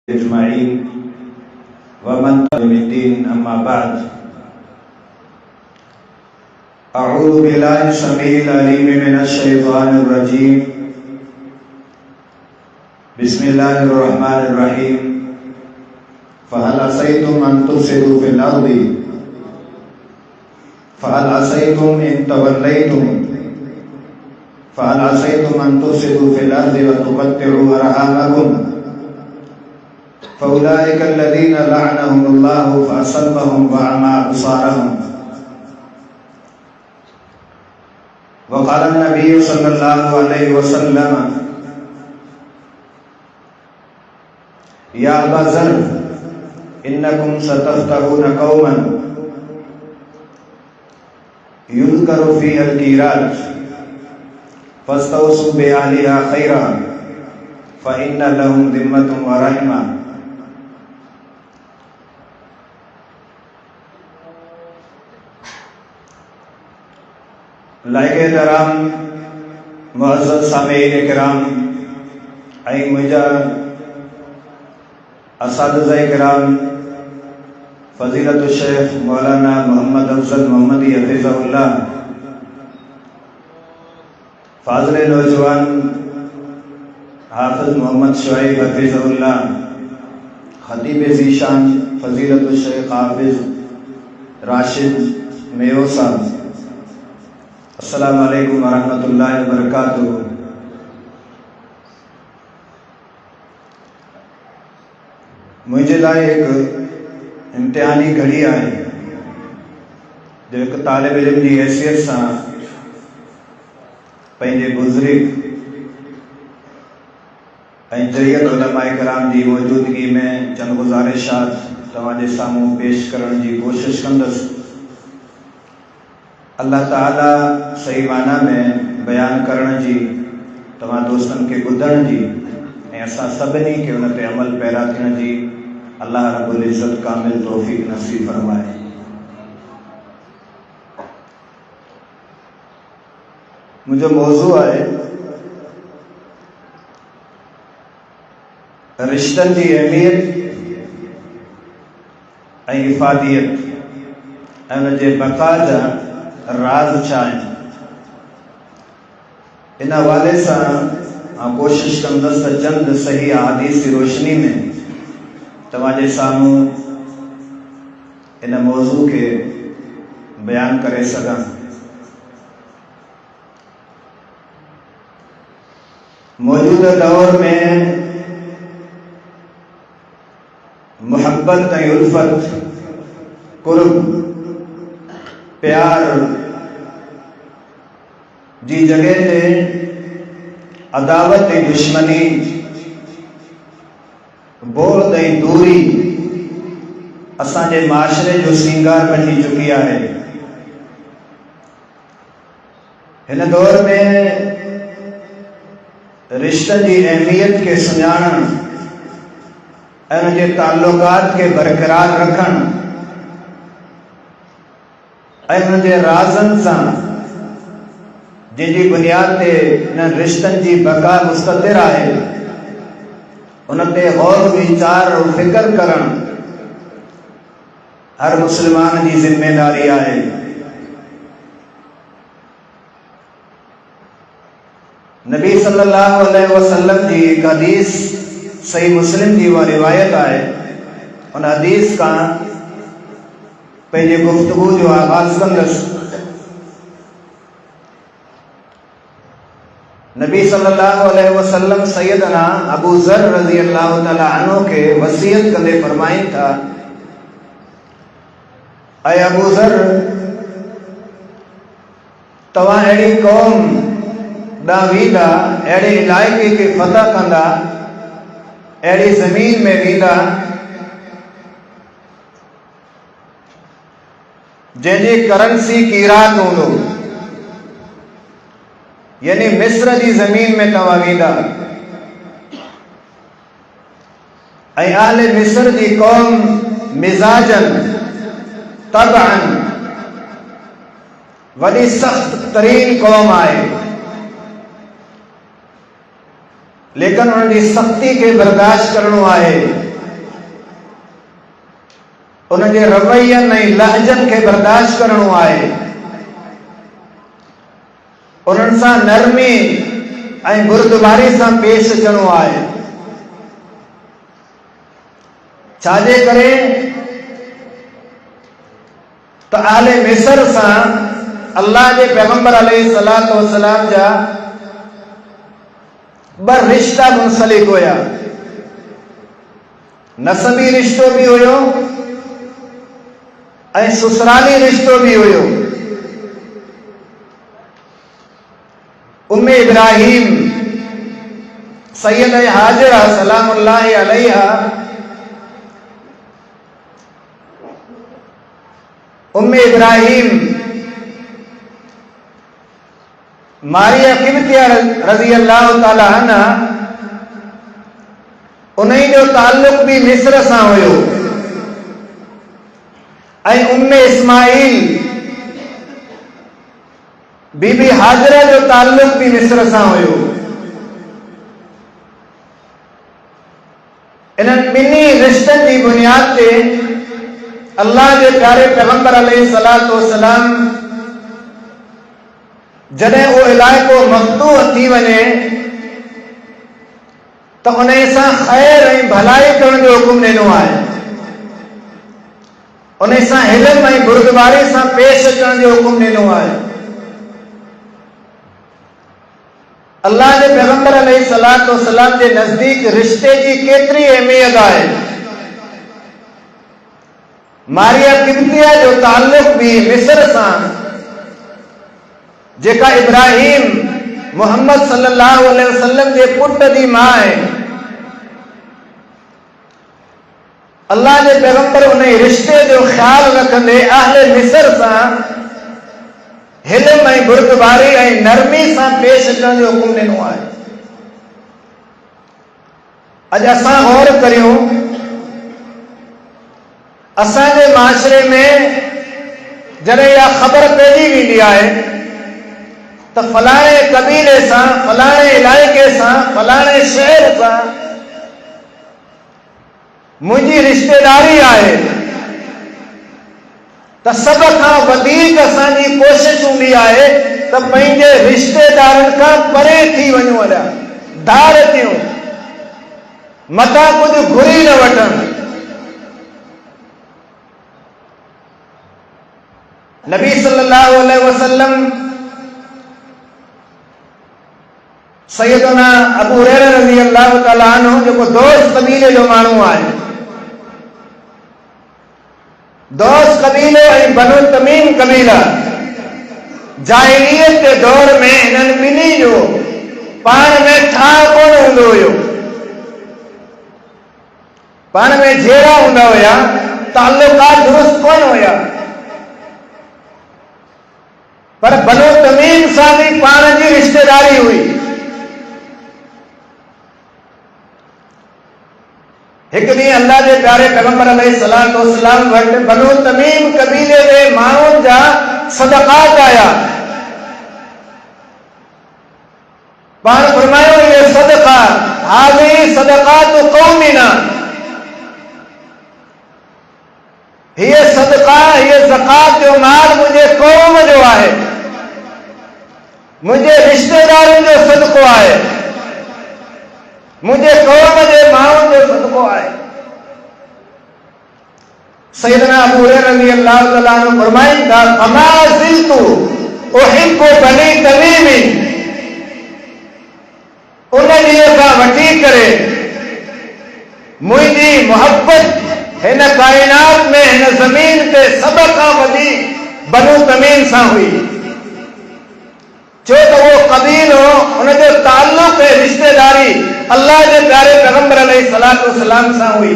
अजमाइन व मन तबिद्दीन अम्मा बाद अऊज़ु बिल्लाहि समीइल अलीम मिनश शैतानिर रजीम बिस्मिल्लाहिर रहमानिर रहीम फहल असैतुम अन तुफ़सिदू फिल अर्दि फहल असैतुम इन तवल्लैतुम फहल असैतुम अन तुफ़सिदू फिल अर्दि व तुक़त्तिऊ अरहामकुम फउलाइका अल्लज़ीना लअनहुमुल्लाहु फअसम्महुम व अमा अबसारहुम व क़ाला नबी सल्लल्लाहु अलैहि वसल्लम या अबा ज़र इन्नकुम सतफ्तहून कौमन युज़करु फ़ीहिल कीरात फ़स्तौसू बिअहलिहा खैरा फ़इन्ना लहुम ज़िम्मतुन व रहमा। लाइक़े दराम मुअज़्ज़ज़ सामीईन किराम ऐं मुंहिंजा असातिज़ा किराम फ़ज़ीलतु शेख मौलाना मोहम्मद अफ़ज़ल मोहम्मदी हफ़िज़हुल्लाह, फ़ाज़िल नौजवान हाफ़िज़ मोहम्मद शुएब हफ़िज़हुल्लाह, ख़तीब ज़ीशान फ़ज़ीलतु शेख हाफ़िज़ राशिद मेयो साहब, अस्सलामु अलैकुम वरहमतुल्लाहि वबरकातुहू। मुझे लाइ एक इम्तिहानी घड़ी आहे जो एक तालिब इल्म की हैसियत से पंहिंजे बुज़ुर्ग ऐं जयत उलमाए कराम की मौजूदगी में चंद गुज़ारिशात तव्हांजे साम्हूं पेश करण की कोशिश कंदुसि। अल्लाह ताला सही माना में बयान करण जी, तव्हां दोस्तन के ॿुधण जी ऐं असां सभिनी खे उन ते अमल पैरा थियण जी अल्लाह रब्बुल इज़्ज़त कामिल तौफ़ीक़ नसीब फरमाए। मुझो मौज़ू आहे रिश्तन की अहमियत ऐं इफ़ादियत ऐं उन जे बक़ा जा राज छा आहिनि। इन हवाले से कोशिश कंदुसि त चंद सही अहादीस की रोशनी में तव्हांजे साम्हूं इन मौज़ू के बयान करे सघां। मौजूदा दौर में मोहब्बत ऐं उल्फत, कुर्ब, प्यार जी जगह ते अदावत ऐं दुश्मनी, बोल ऐं दूरी असांजे माशरे जो सिंगार बनी चुकी है। इन दौर में रिश्तन की अहमियत के सुञाणण ऐं उन जे ताल्लुकात के बरकरार रखण ऐं उन जे राज़न सां जिनकी बुनियाद ते इन रिश्तन की बका मुस्ततिर है, उन ते गौर विचार और फिक्र करण हर मुसलमान की जिम्मेदारी है। नबी सल्लल्लाहु अलैहि वसल्लम की एक हदीस सही मुस्लिम की वह रिवायत है। उन हदीस का पंहिंजे गुफ्तगू जो आगाज़ कंदुसि। नबी सल्लल्लाहु अलैहि वसल्लम सैयदना अबू ज़र रज़ी अल्लाह तआला अन्हु के वसीयत कंदे फरमाइन था, ऐ अबू ज़र, तव्हां अहिड़ी कौम ॾांहुं वींदा, अहिड़े इलाइक़े के फतह कंदा, अहिड़ी ज़मीन में वींदा जंहिंजी करंसी कीरात हूंदो, यानी मिस्र की जमीन में तव्हां वींदा ऐं आले मिस्र की कौम मिजाजन तबअन वॾी सख्त तरीन कौम है, लेकिन उनकी सख्ती के बर्दाश्त करनो है। उन जे रवैयनि ऐं लहजनि खे बर्दाश्त करणो आहे, उन्हनि सां नरमी ऐं गुरुद्वारी सां पेश अचणो आहे। छाजे करे त आले मिस्र सां अल्लाह जे पैगंबर अलैहिस्सलातु वस्सलाम जा ॿ रिश्ता मुंसलिक हुया। नसबी रिश्तो भी हुयो ऐं ससुराली रिश्तो भी हुयो। उम्मे इब्राहिम सैयद हाजिरा सलामुल्लाहि अलैहा, उम्मे इब्राहिम मारिया किब्तिया रज़ी अल्लाह ताला अन्हा, उन्हीं जो ताल्लुक भी मिस्र सां हुयो। ऐं उम्मे इस्माइल बीबी हाजरा जो ताल्लुक भी मिस्र सां हुयो। इन्हनि ॿिन्ही रिश्तनि जी बुनियाद ते अल्लाह जे प्यारे पैगंबर अलैहिस्सलातु वस्सलाम जॾहिं उहो इलाइक़ो मफ़तूह थी वञे त उन सां ख़ैर ऐं भलाई करण जो हुकुम ॾिनो आहे। उन सां इल्म ऐं गुरुद्वारे सां पेश अचण जो हुकुम ॾिनो आहे। अल्लाह जे पैगंबर अलैहिस्सलातु वस्सलाम जे नज़दीक रिश्ते जी केतिरी अहमियत आहे। मारिया किब्तिया जो ताल्लुक भी मिस्र सां, जेका इब्राहिम मुहम्मद सल्लल्लाहु अलैहि वसल्लम जे पुट जी मां आहे। अल्लाह जे पैगंबर उन रिश्ते जो ख्याल रखंदे अहले मिस्र सां हिल्म ऐं बुर्दबारी ऐं नरमी सां पेश अचण जो हुकुम ॾिनो आहे। अॼु असां गौर करियूं, असांजे माशरे में जॾहिं इहा ख़बर पइजी वेंदी आहे त फलाणे कबीले सां, फलाणे इलाइक़े सां, फलाणे शहर सां मुंहिंजी रिश्तेदारी आहे, त सभ खां वधीक असांजी कोशिश हूंदी आहे त पंहिंजे रिश्तेदारनि खां परे थी वञूं। हलिया धार थियूं, मथां कुझु घुरी न वठनि। नबी सल्लल्लाहु अलैहि वसल्लम सैयदना अबू हुरैरा रज़ी अल्लाह ताला अन्हु, जेको दोस कबीले जो माण्हू आहे, दोस कबीलो ऐं बनु तमीम कबीला जाहिलियत के दौर में इन्हनि ॿिन्ही जो पाण में ठाह कोन हूंदो हुयो। पाण में जहिड़ा हूंदा हुया, ताल्लुकात दुरुस्त कोन हुया। पर बनु तमीम सां भी पाण जी रिश्तेदारी हुई। एक ॾींहुं अल्लाह जे प्यारे पैगंबर अलैहिस्सलातु वस्सलाम वटि बनु तमीम कबीले जे माण्हुनि जा सदक़ात आया। पाण फरमायो, ये सदका हाज़ी सदक़ात क़ौमिना, ये सदका, ये ज़कात जो माल मुंहिंजे क़ौम जो आहे, मुंहिंजे रिश्तेदारनि जो सदको आहे, मुझे कौम जे माण्हुनि जो सदको आहे। सैयदना अबू हुरैरा रज़ी अल्लाह ताला अन्हु फरमाइनि था, फमा ज़िल्तु उहिब्बु बनी तमीम, उन ॾींहं खां वठी करे मुंहिंजी मोहब्बत हिन काइनात में, हिन ज़मीन ते सभ खां वधीक बनु तमीम सां हुई। छो त वो कबीलो, उनजो ताल्लुक ऐं रिश्तेदारी अल्लाह जे प्यारे पैगंबर अलैहिस्सलातु वस्सलाम सां हुई।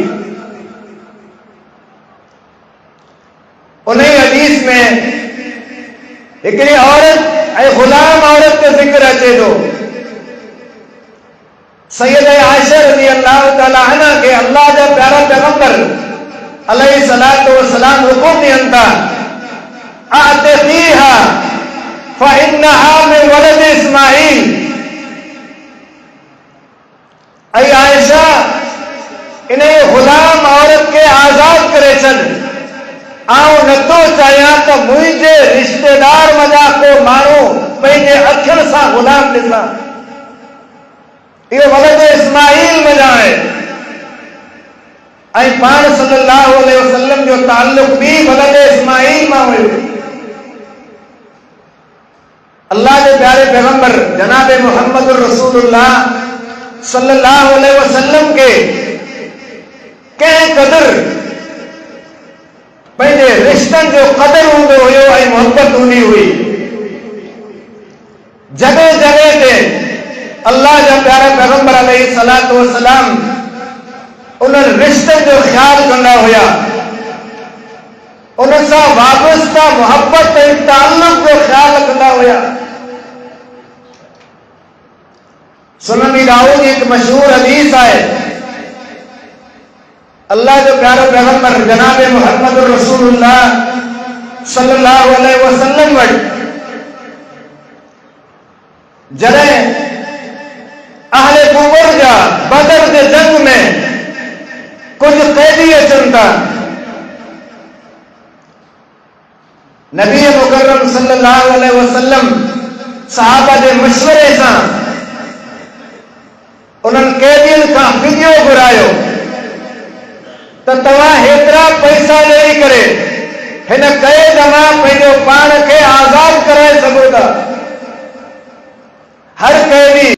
उन हदीस में हिकिड़ी औरत ऐं गुलाम औरत जो ज़िक्र अचे थो। सैयद आयशा रज़ी अल्लाह ताला अन्हा के अल्लाह जा प्यारा पैगंबर अलैहिस्सलातु वस्सलाम हुकुम ॾियनि था, अतिक़ीहा फ़इन्नहा मिन वलद इस्माईल। ऐं आयशा, इन गुलाम औरत के आजाद करे छॾ, आऊं नथो चाहियां त मुंहिंजे रिश्तेदार मजा को माण्हू पंहिंजे अखियुनि सां गुलाम ॾिसां। इहो वलद इस्माईल मजा आहे। ऐं पाण सल्लल्लाहु अलैहि वसल्लम जो ताल्लुक भी वलद इस्माईल मां हुयो। अल्लाह के प्यारे पैगंबर जनाब मोहम्मद रसूलुल्लाह सल्लल्लाहु अलैहि वसल्लम के कंहिं क़दर पंहिंजे रिश्तनि जो कदर हूंदो हुयो ऐं मोहब्बत हूंदी हुई। जगह जगह ते अल्लाह जा प्यारा पैगंबर अलैहि सलातो वसलाम उन्हनि रिश्तनि जो ख्याल कंदा हुया, उन सां वाबस्ता मोहब्बत ऐं ताल्लुक जो ख्याल कंदा हुया। सुनन दाऊद जी एक मशहूर हदीस है। अल्लाह जो प्यारो पैगंबर जनाब मोहम्मद रसूलुल्लाह सल्लल्लाहु अलैहि वसल्लम वटि जॾहिं अहले कुबर जा बदर जे जंग में कुछ कैदी अचनि था, नबी मुकर्रम सल्लल्लाहु अलैहि वसल्लम सहाबा जे मशवरे सां उन्हनि कैदियुनि खां फिदियो घुरायो त तव्हां हेतिरा पैसा ॾेई करे हिन कैद मां पंहिंजो पाण खे आज़ाद कराए सघो था। हर कैदी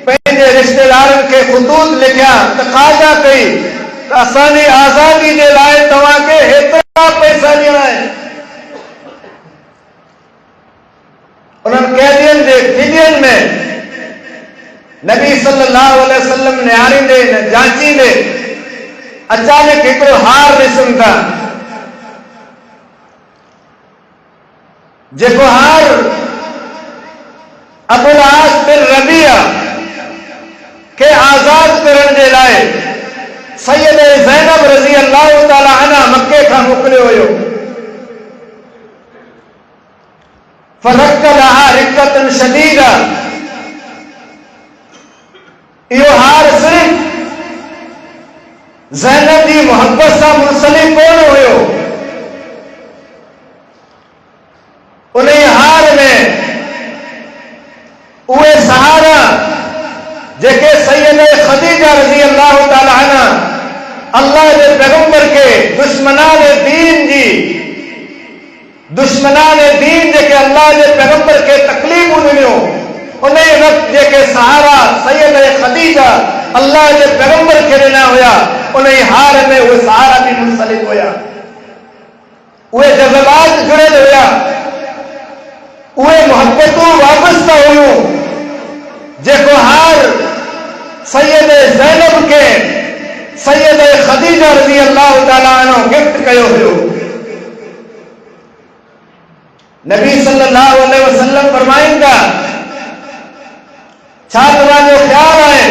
पंहिंजे रिश्तेदारनि खे ख़ुतूत लिखिया, तक़ाज़ा कई त असांजी आज़ादी जे लाइ तव्हांखे हेतिरा पैसा ॾियणा आहिनि। उन्हनि कैदियुनि जे फिदियनि में नबी सल्लल्लाहु अलैहि वसल्लम निहारींदे जांचींदे अचानक हिकिड़ो हार ॾिसनि था, जेको हार अबुल आस बिन रबिया के आज़ाद करण जे लाइ सैयद ज़ैनब रज़ी अल्लाह ताला अन्हा मक्के खां मोकिलियो हुयो। फरक लहा रिक्कतन शदीदा, इहो हार सिर्फ ज़ैनब जी मोहब्बत सां मुंसलिक कोन हुयो। उन हार में उहे सहारा जेके सैयद खदीजा रज़ी अल्लाह ताला अन्हा अल्लाह जे पैगंबर के दुश्मनान दीन जेके अल्लाह जे पैगंबर के तकलीफ़ूं ॾिनियूं, उन वक़्त जेके सहारा सैयद खदीजा अल्लाह जे पैगंबर के ॾिना हुया, उन हार में उहे सहारा भी मुंसलिक हुया। उहे जज़्बात जुड़ियल हुया, उहे मोहब्बतूं वाबस्ता हुयूं जेको हार सैयद ज़ैनब के सैयद खदीजा रज़ी अल्लाह ताला अन्हा गिफ्ट कयो हुयो। नबी सल्लल्लाहु अलैहि वसल्लम फरमाईंदा, छा तव्हांजो ख्याल आहे,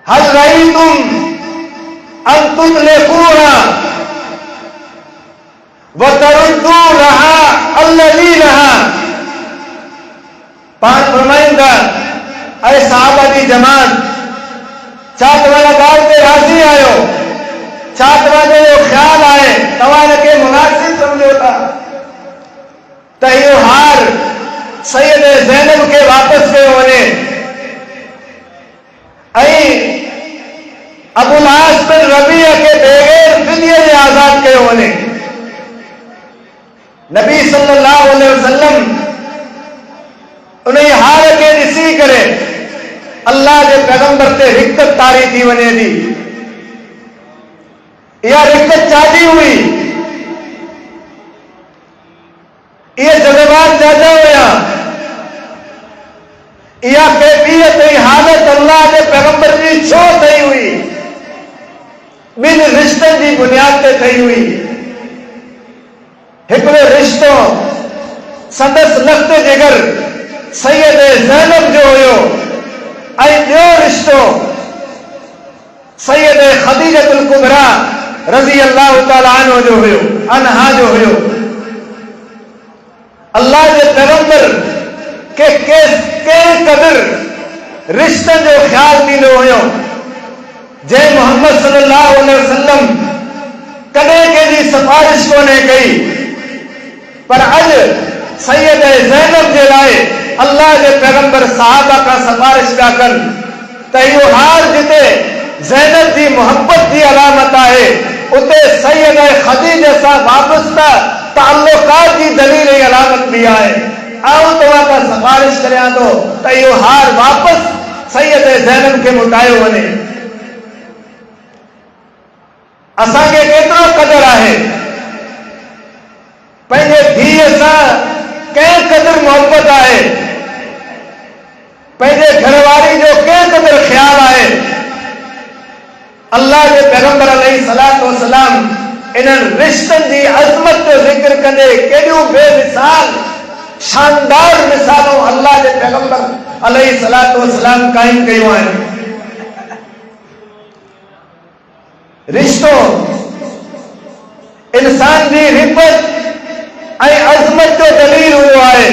हल रईतुम अन तुतलिकूहा व तरुद्दूनहा अल्लज़ीनहा। पाण फरमाईंदा, ऐं सहाबा जी जमात, छा तव्हां ॻाल्हि ते राज़ी आहियो, छा तव्हांजो इहो ख़्याल आहे, तव्हां हिनखे मुनासिब सम्झो था त इहो हार सैयद ज़ैनब खे वापसि कयो वञे ऐं अबुल आस बिन रबिया के बग़ैर फिदिये जे आज़ाद कयो वञे। नबी सल्लल्लाहु अलैहि वसल्लम उन हार के ॾिसी करे अल्लाह जे पैगंबर ते रिक्कत तारी थी वञे थी। इहा रिक्कत छाजी हुई, इहे जज़्बात छाजा हुया, इहा कैफियत ऐं हालत अल्लाह जे पैगंबर जी छो ठही हुई, ॿिनि रिश्तनि जी बुनियाद ते ठही हुई। हिकिड़ो रिश्तो संदसि लख़्त जिगर सैयद ज़ैनब जो हुयो ऐं ॿियो रिश्तो सैयद खदीजतुल कुबरा रज़ी अल्लाह ताला अन्हा जो हुयो। अल्लाह जे पैगंबर के कंहिं क़दर रिश्तनि जो ख्याल थींदो हुयो जे मोहम्मद सल्लल्लाहु अलैहि वसल्लम कदे के जी सिफारिश कोने कई, पर अज सैयद ज़ैनब जे लाए अल्लाह के पैगंबर साहबा का सिफारिश पिया कन, त इहो हार जिते ज़ैनब जी मोहब्बत की अलामत है, उते सैयद खदीजा सां वाबस्ता ताल्लुकात की दलील अलामत भी है। आओ तव्हां का सिफारिश करियां तो त इहो हार वापस सैयद ज़ैनब के मुटायो वने। असांखे केतिरो कदर है पंहिंजे धीअ सां, कंहिं क़दर मोहब्बत है, पंहिंजे घरवारी जो कंहिं क़दर ख्याल है। अल्लाह के पैगंबर अलैहिस्सलातु वस्सलाम इन्हनि रिश्तनि जी अज़मत जो ज़िक्र कंदे केॾियूं बेमिसाल शानदार मिसालों अल्लाह के पैगंबर अलैहिस्सलातु वस्सलाम कायम कयूं आहिनि। रिश्तो इंसान की रिबत ऐं अज़मत जो दलील हुओ है।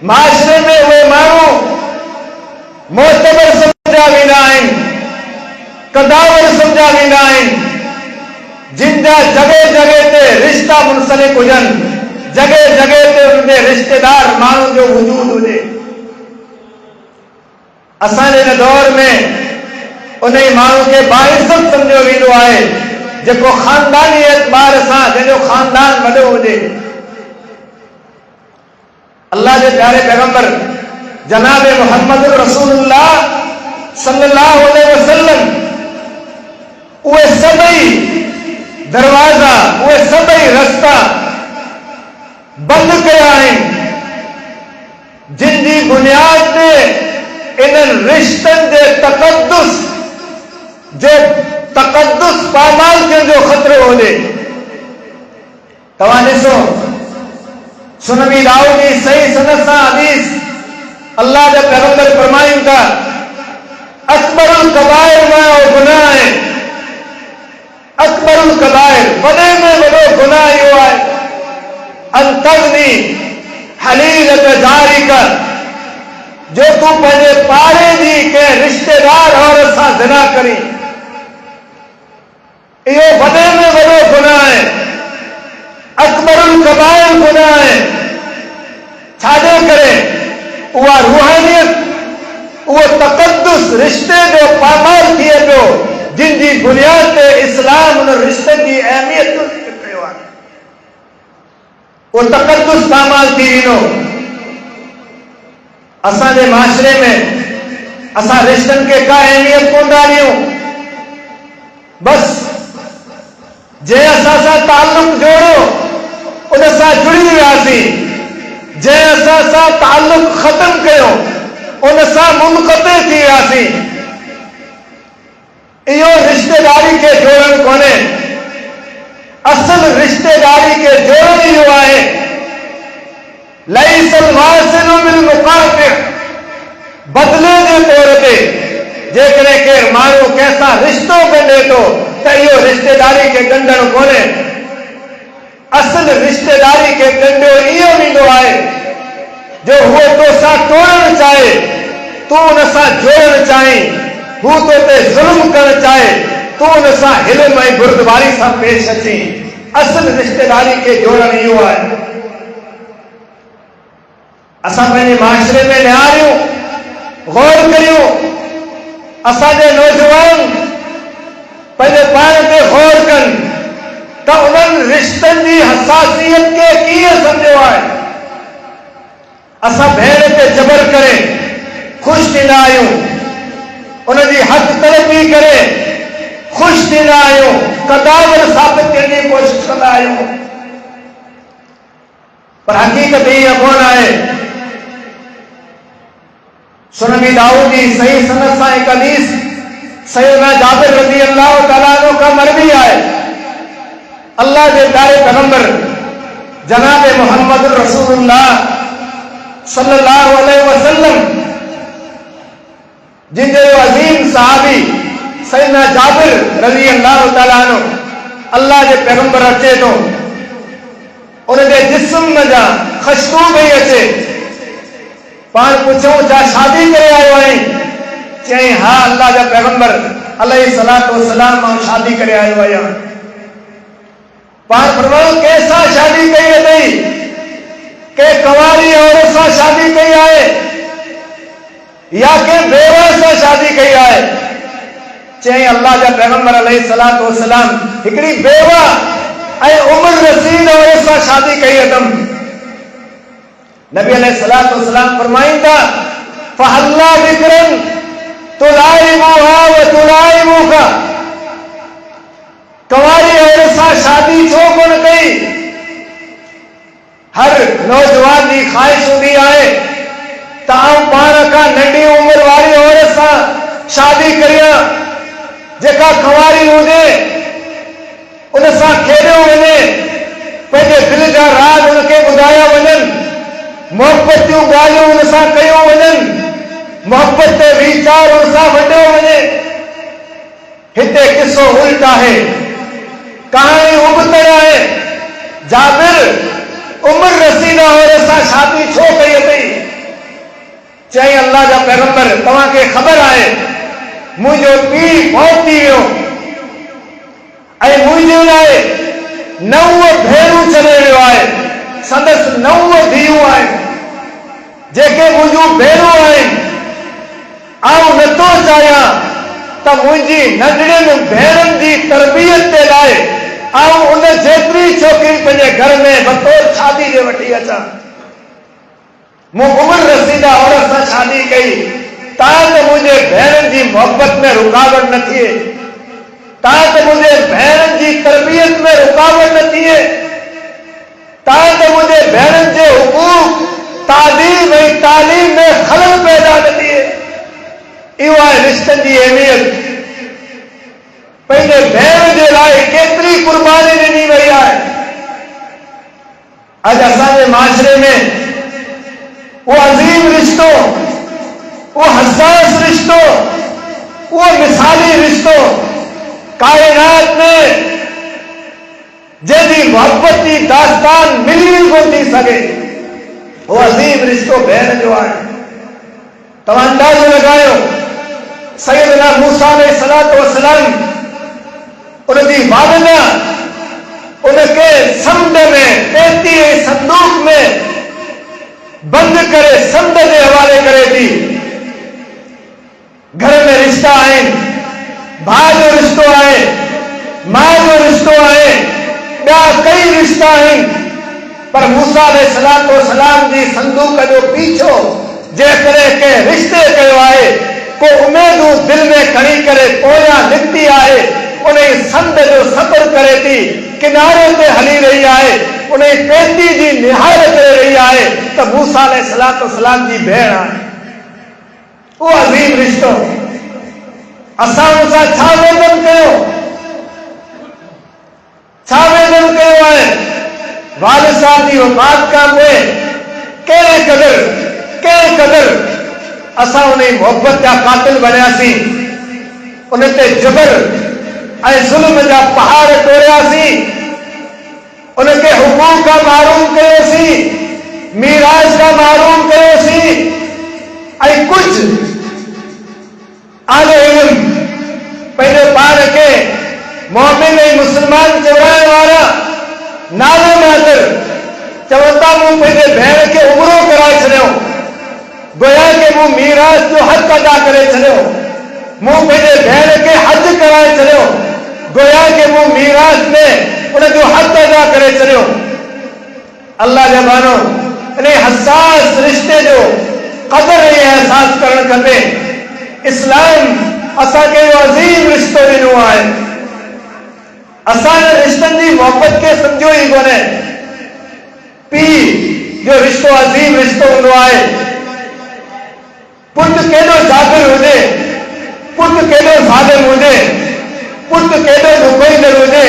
माशरे में उहे माण्हू मोतबर समझा वेंदा आहिनि, कदावर समझा वेंदा आहिनि, जिन जा जगह जगह ते रिश्ता मुनसलिक हुजनि, जगह जगह ते उनके रिश्तेदार माण्हू जो वजूद हुजे। असांजे इन दौर में उन माण्हू के बाइज़्ज़त समझो वेंदो आहे जेको खानदानी एतबार सां, जंहिंजो खानदान वॾो हुजे। अल्लाह के प्यारे पैगंबर जनाब मोहम्मद रसूलुल्लाह सल्लल्लाहु अलैहि वसल्लम उहे सभई दरवाजा, उहे सभई रस्ता बंद कया आहिनि जिन जी बुनियाद ते इन्हनि रिश्तनि जे तक़द्दुस पामाल थियण जो ख़तरो हुजे। तव्हां ॾिसो सुनबी दाऊद जी सही सनद सां हदीस अल्लाह के पैगंबर फरमायूं था, अकबरुल कबाइर में गुनाह है, अकबरुल कबाइर वॾे में वॾो गुनाह इहो आहे, अंतगनी हलीलत जारिका, जो तू पंहिंजे पारे जी के रिश्तेदार औरत सां ज़िना करी, इहो वॾे में वॾो गुनाह है, अकबरुल कबाइर गुनाह है। छाजे करे उहा रूहानियत, उहो तक़द्दुस रिश्ते जो पामाल थिए पियो, जिन जी बुनियाद ते इस्लाम उन रिश्ते की अहमियत जो ज़िक्र कयो आहे। वो तक़द्दुस पामाल थी वेंदो। असांजे माशरे में असां रिश्तनि के का अहमियत कोन ॾियूं। बस जंहिं असां सां ताल्लुक़ जोड़ियो उन सां जुड़ी वियासीं, जंहिं असां सां ताल्लुक़ ख़त्म कयो उन सां मुनक़ते थी वियासीं। इहो रिश्तेदारी के जोड़ण कोन्हे, असल रिश्तेदारी के जोड़ण इहो आहे, लैसल वासिलु बिल मुकाफ़िअ, बदले जे तौर ते जेकॾहिं केरु माण्हू कंहिंसां रिश्तो ॻंढे थो त इहो रिश्तेदारी के ॻंढण कोन्हे। असल रिश्तेदारी के ॻंढियो इहो वेंदो आहे जो हू तोसां तोड़ण चाहे, तू उन सां जोड़ण चाहीं, हू तो ते ज़ुल्म करण चाहे, तू उन सां हिल्म ऐं बुरदबारी सां पेश अची। असल रिश्तेदारी के जोड़ण इहो आहे। असां पंहिंजे माशरे में निहारियूं, गौर करियूं, असांजे नौजवान पंहिंजे पाण ते गौर कनि त उन्हनि रिश्तनि जी हसासियत के कीअं सम्झो आहे। असां भेण ते जबर करे ख़ुशि थींदा आहियूं, उनजी हक़ तलबी करे ख़ुशि थींदा आहियूं, कदावर साबित करण जी कोशिश कंदा आहियूं, पर हक़ीक़त ईअं कोन आहे। सुनबी दाऊद जी सही सनद सां एक हदीस सैयदना जाबिर रज़ी अल्लाह तआला अन्हु का मरवी है। अल्लाह के प्यारे पैगंबर जनाब मोहम्मद रसूलुल्लाह सल्लल्लाहु अलैहि वसल्लम जिनके अजीम सहाबी सैयदना जाबिर रज़ी अल्लाह तआला अन्हु अल्लाह के पैगंबर अचे तो उनके जिस्म जा खुशबू गई अचे। पाण पुछूं छा शादी करे आयो आहीं? चई हाँ अल्लाह जा पैगंबर अलैहिस्सलातु वस्सलाम मां शादी करे आयो आया। पाण फरमायो कैसा शादी कई अथई के कंवारी औरत सां शादी कई आहे या के बेवा सां शादी कई आहे। चई अल्लाह जा पैगंबर अलैहिस्सलातु वस्सलाम हिकड़ी बेवा ऐं उम्र रसीद औरत सां शादी कई अथम। नबी अलैहिस्सलातु वस्सलाम फरमाईंदा फहल्ला बिकरन तुलाइबुहा व तुलाइबुका, कंवारी औरत सां शादी छो कोन कई। हर नौजवान की ख्वाहिश हूंदी आहे त आउं पाण खां नंढी उम्र वारी औरत सां शादी करियां, जेका कंवारी हुजे उन सां खेॾियो वञे, पंहिंजे दिल जा राज उनखे ॿुधाया वञनि, मोहबत जूं ॻाल्हियूं उन सां कयूं वञनि, मोहबत ते वीचार उन सां वंडियो वञे। हिते किस्सो उल्ट आहे, कहानी उबतड़ आहे। जाबिर उम्र रसीदा औरत सां शादी छो कई अथई। चई अल्लाह जा पैगंबर तव्हांखे ख़बर आहे मुंहिंजो पीउ मौत थी वियो ऐं मुंहिंजे लाइ 9 भेरूं छॾे वियो आहे। संदसि 9 धीअरूं आहिनि जेके मुंहिंजूं भेरूं आहिनि। आउं नथो चाहियां त मुंहिंजी नंढड़ियुनि भेरनि जी तरबियत जे लाइ आउं उन जेतिरी छोकिरी पंहिंजे घर में बतौर शादी जे वठी अचां। मूं उम्र रसीदा औरत सां शादी कई ताकि मुंहिंजे भेरनि जी मोहबत में रुकावट न थिए, ताकि मुंहिंजे भेरनि जी तरबियत में रुकावट न थिए, ताकि मुंहिंजे भेरनि जे हुकूक तालीम ऐं तालीम में खलल पैदा न थिए। इहो आहे रिश्तनि जी अहमियत। पंहिंजे भेण जे लाइ केतिरी कुर्बानी ॾिनी वई आहे। अॼु असांजे माशरे में वो अजीम रिश्तो, वो हसास रिश्तो, वो मिसाली रिश्तो कायनात में जंहिंजी मोहब्बत जी दास्तान मिली कोन थी सघे, वो अजीम रिश्तो भेण जो आहे। तव्हां अंदाज़ो लॻायो सैयदना मूसा अलैहिस्सलातु वस्सलाम उनजी वालिदा उनखे समुंड में 33 संदूक में बंद करे समुंड जे हवाले करे थी। घर में रिश्ता आहिनि, भाउ जो रिश्तो आहे, माउ जो रिश्तो आहे, ॿिया कई रिश्ता आहिनि, पर मूसा अलैहिस्सलातु वस्सलाम जी संदूक जो पीछो जेकॾहिं कंहिं रिश्ते कयो आहे, को उमेदूं दिल में खणी करे पोयां निकिती आहे, उन संद जो सफ़र करे थी, किनारे ते हली रही आहे, उन कैदी जी निहार करे रही आहे त मूसा अलैहिस्सलातु वस्सलाम जी भेण आहे। वो अजीम रिश्तो असां उन सां छा वेदन कयो, छा वेदन कयो आहे। वालिद साहब जी वफ़ात खां पोइ कहिड़े क़दर असां उन मोहब्बत जा कातिल बणियासीं, उन ते जबर ऐं ज़ुल्म जा पहाड़ टोड़ियासीं, उनखे हुकूक खां महरूम कयोसीं, मीरास खां महरूम कयोसीं, ऐं कुझु आले इल्म पंहिंजे पाण खे मोमिन ऐं मुस्लमान चवण वारा नालो मात्र चवंदा मूं पंहिंजे भेण खे उमरो कराए छॾियो, गोया के मूं मीरास जो हक़ अदा करे छॾियो, मूं पंहिंजे भेण खे हज कराए छॾियो, गोया के मूं मीरास में उनजो हक़ अदा करे छॾियो। अल्लाह जा मानो इन हसास रिश्ते जो क़दर ऐं एहसास करणु खपे। इस्लाम असांखे इहो अज़ीम रिश्तो ॾिनो आहे। असां रिश्तनि जी मोहबत खे सम्झो ई कोन्हे। पीउ जो रिश्तो अज़ीम रिश्तो हूंदो आहे। पुटु केॾो जाबिर हुजे, पुटु केॾो ज़ालिम हुजे, पुटु केॾो नुकईंदड़ हुजे,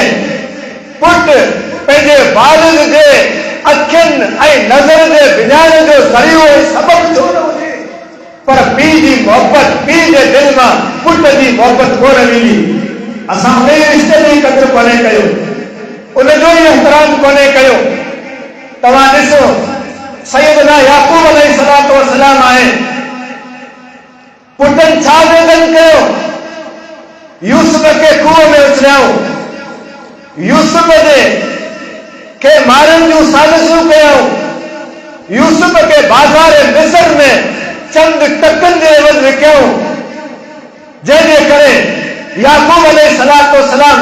पुटु पंहिंजे वालिद जे अखियुनि ऐं नज़र जे विञाइण जो ज़रियो सबबु छो न हुजे, पर पीउ जी मोहबत, पीउ जे दिलि मां पुट जी मोहबत कोन मिली। असां उन रिश्ते जी क़दुरु कोन्हे कयो, उनजो ई एहतराम कोन्हे कयो। तव्हां ॾिसो सैयदना याकूब अलैहिस्सलातु वस्सलाम आहे, पुटनि छा वेदन कयो। खे खूह में उछलियाऊं, यूसुफ के मारन जूं साज़िशूं कयूं, यूसुफ के बाज़ार मिस्र में चंद टकनि जे एवज़ विकियूं, जंहिंजे करे याकूब अलैहिस्सलातु वस्सलाम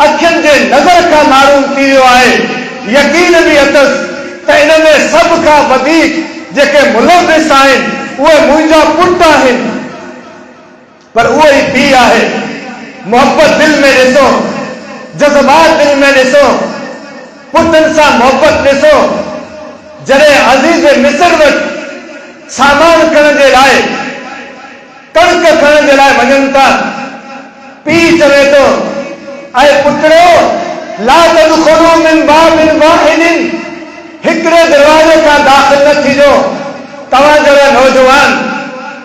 अखियुनि जे नज़र खां मारूम थी वियो आहे। यकीन बि अथसि त इन में सभ खां वधीक जेके मुलविस आहिनि उहे मुंहिंजा पुट आहिनि, पर उहो ई पीउ आहे। मोहब्बत दिल में ॾिसो, जज़्बात दिल में ॾिसो, पुटनि सां मोहब्बत ॾिसो। जॾहिं अज़ीज़ मिस्र वटि सामान खणण जे लाइ, कणिक खणण जे लाइ वञनि था, पीउ चवे थो, ऐं पुटड़ो ला तदखुलू मिन बाबिन वाहिदिन, हिकिड़े दरवाजे खां दाख़िल न थीजो। तव्हां जहिड़ा नौजवान,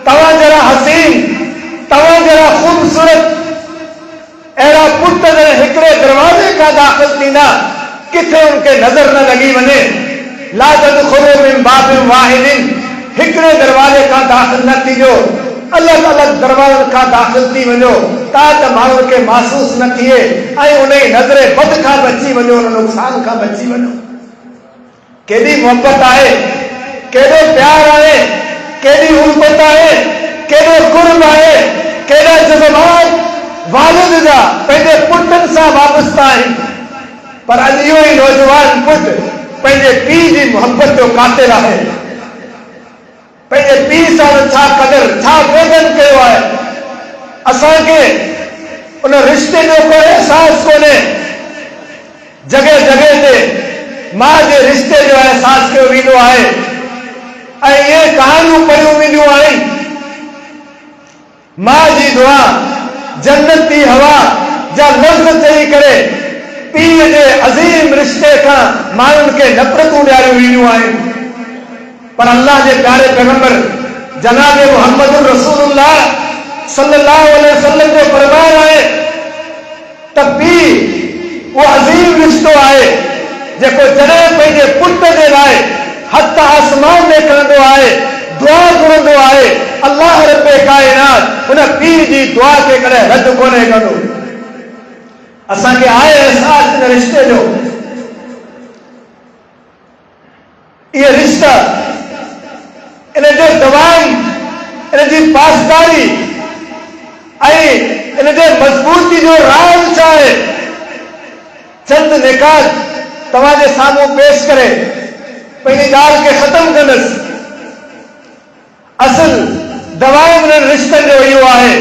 तव्हां जहिड़ा हसीन, तव्हां जहिड़ा ख़ूबसूरत अहिड़ा पुट जॾहिं हिकिड़े दरवाजे खां दाख़िल थींदा, किथे उनखे नज़र न लॻी वञे। ला तदखुलू मिन बाबिन वाहिदिन, हिकिड़े दरवाजे खां दाख़िल न थीजो, अलॻि अलॻि दरवाजनि खां दाख़िल थी वञो, त माण्हुनि खे महसूस न थिए ऐं उन जी नज़रे बद खां बची वञो, उन नुक़सान खां बची वञो। केॾी मोहब्बत आहे, केॾो प्यार आहे, केॾी उल्फत आहे, केॾो कुर्ब आहे, केॾा जज़्बात वालिद जा पंहिंजे पुटनि सां वाबस्ता आहिनि। पर अॼु इहो ई नौजवान पुट पंहिंजे पीउ जी मोहब्बत जो कातिल आहे। पंहिंजे पीउ सां छा क़दर, छा वेदन कयो आहे। असांखे उन रिश्ते जो कोई अहसास कोन्हे। जॻह जॻह ते मां जे रिश्ते जो अहसास कयो वेंदो आहे ऐं इहे कहानियूं पढ़ियूं वेंदियूं आहिनि। मां जी दुआ, जन्नती हवा जा लफ़्ज़ चई करे पीउ जे अज़ीम रिश्ते खां माण्हुनि खे नफ़रतूं ॾियारियूं वेंदियूं आहिनि। पर अल्लाह के प्यारे पैगंबर जनाब मोहम्मद रसूलुल्लाह सल्लल्लाहु अलैहि वसल्लम जो फरमान है त पीउ वो अजीम रिश्तो आहे जेको जॾहिं पंहिंजे पुट जे लाइ हथ आसमान में खणंदो आहे, दुआ घुरंदो आहे, अल्लाह रब्बे कायनात उन पीउ जी दुआ खे कॾहिं रद्द कोन्हे कंदो। असांखे आहे एहसास इन रिश्ते जो। ये रिश्ता, इन जो दवाम, इन जी पासदारी ऐं इन जे मज़बूती जो राज छा आहे। चंद निकात तव्हांजे साम्हूं पेश करे पंहिंजी ॻाल्हि खे ख़तम कंदुसि। असल दवाम इन्हनि रिश्तनि जो इहो आहे,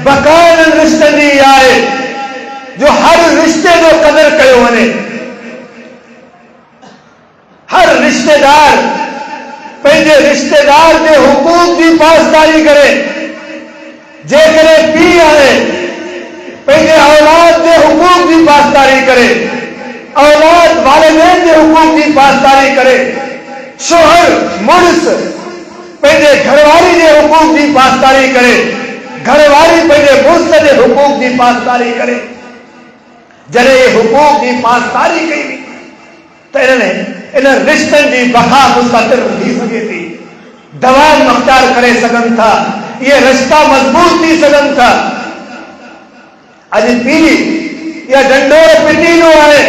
बका इन्हनि रिश्तनि जी इहा आहे जो हर रिश्ते जो क़दर कयो वञे। हर रिश्तेदार पंहिंजे रिश्तेदार जे हुकूक जी पासदारी करे। जेकॾहिं पीउ आहे पंहिंजे औलाद जे हुकूक जी पासदारी करे, औलाद वालिदैन जे हुकूक जी पासदारी करे, शोहर मुड़ुस पंहिंजे घरवारी जे हुकूक जी पासदारी करे, घरवारी पंहिंजे मुड़ुस जे हुकूक जी पासदारी करे। जॾहिं इहे हुकूक जी पासदारी कई त इन रिश्तनि जी बका मुस्तक़िल थी सघे थी, दवाम अख़्तियार करे सघनि था, ये रिश्ता मज़बूत थी सघनि था। अॼु पीउ या डंडोर पिटींदो आहे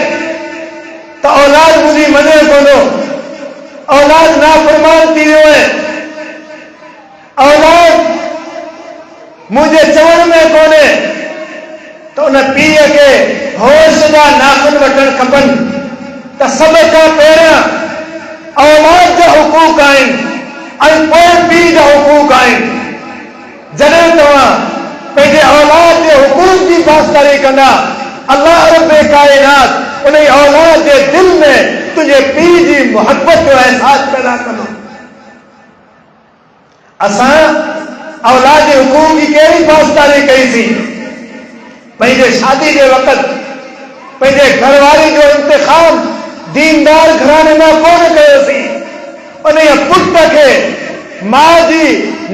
त औलाद मुंहिंजी मञे कोन्हो, औलाद नाफ़रमान थी वियो आहे, औलाद मुंहिंजे चवण में कोन्हे, त उन पीउ खे होश जा नाखुन वठणु खपनि त सभ खां पहिरियां औलाद जा हुकूक आहिनि ऐं पोइ पीउ जा हुकूक आहिनि। जॾहिं तव्हां पंहिंजे औलाद जे हुकूक जी पासदारी कंदा, अल्लाह रब्बे कायनात उन औलाद जे दिल में तुंहिंजे पीउ जी मोहब्बत जो एहसास पैदा कंदो। असां औलाद जे हुकूक जी कहिड़ी पासदारी कईसीं? पंहिंजे शादी जे वक़्तु पंहिंजे घरवारी जो इंतिखाब दीनदार घराने मां कोन कयोसीं। उन पुट खे मां जी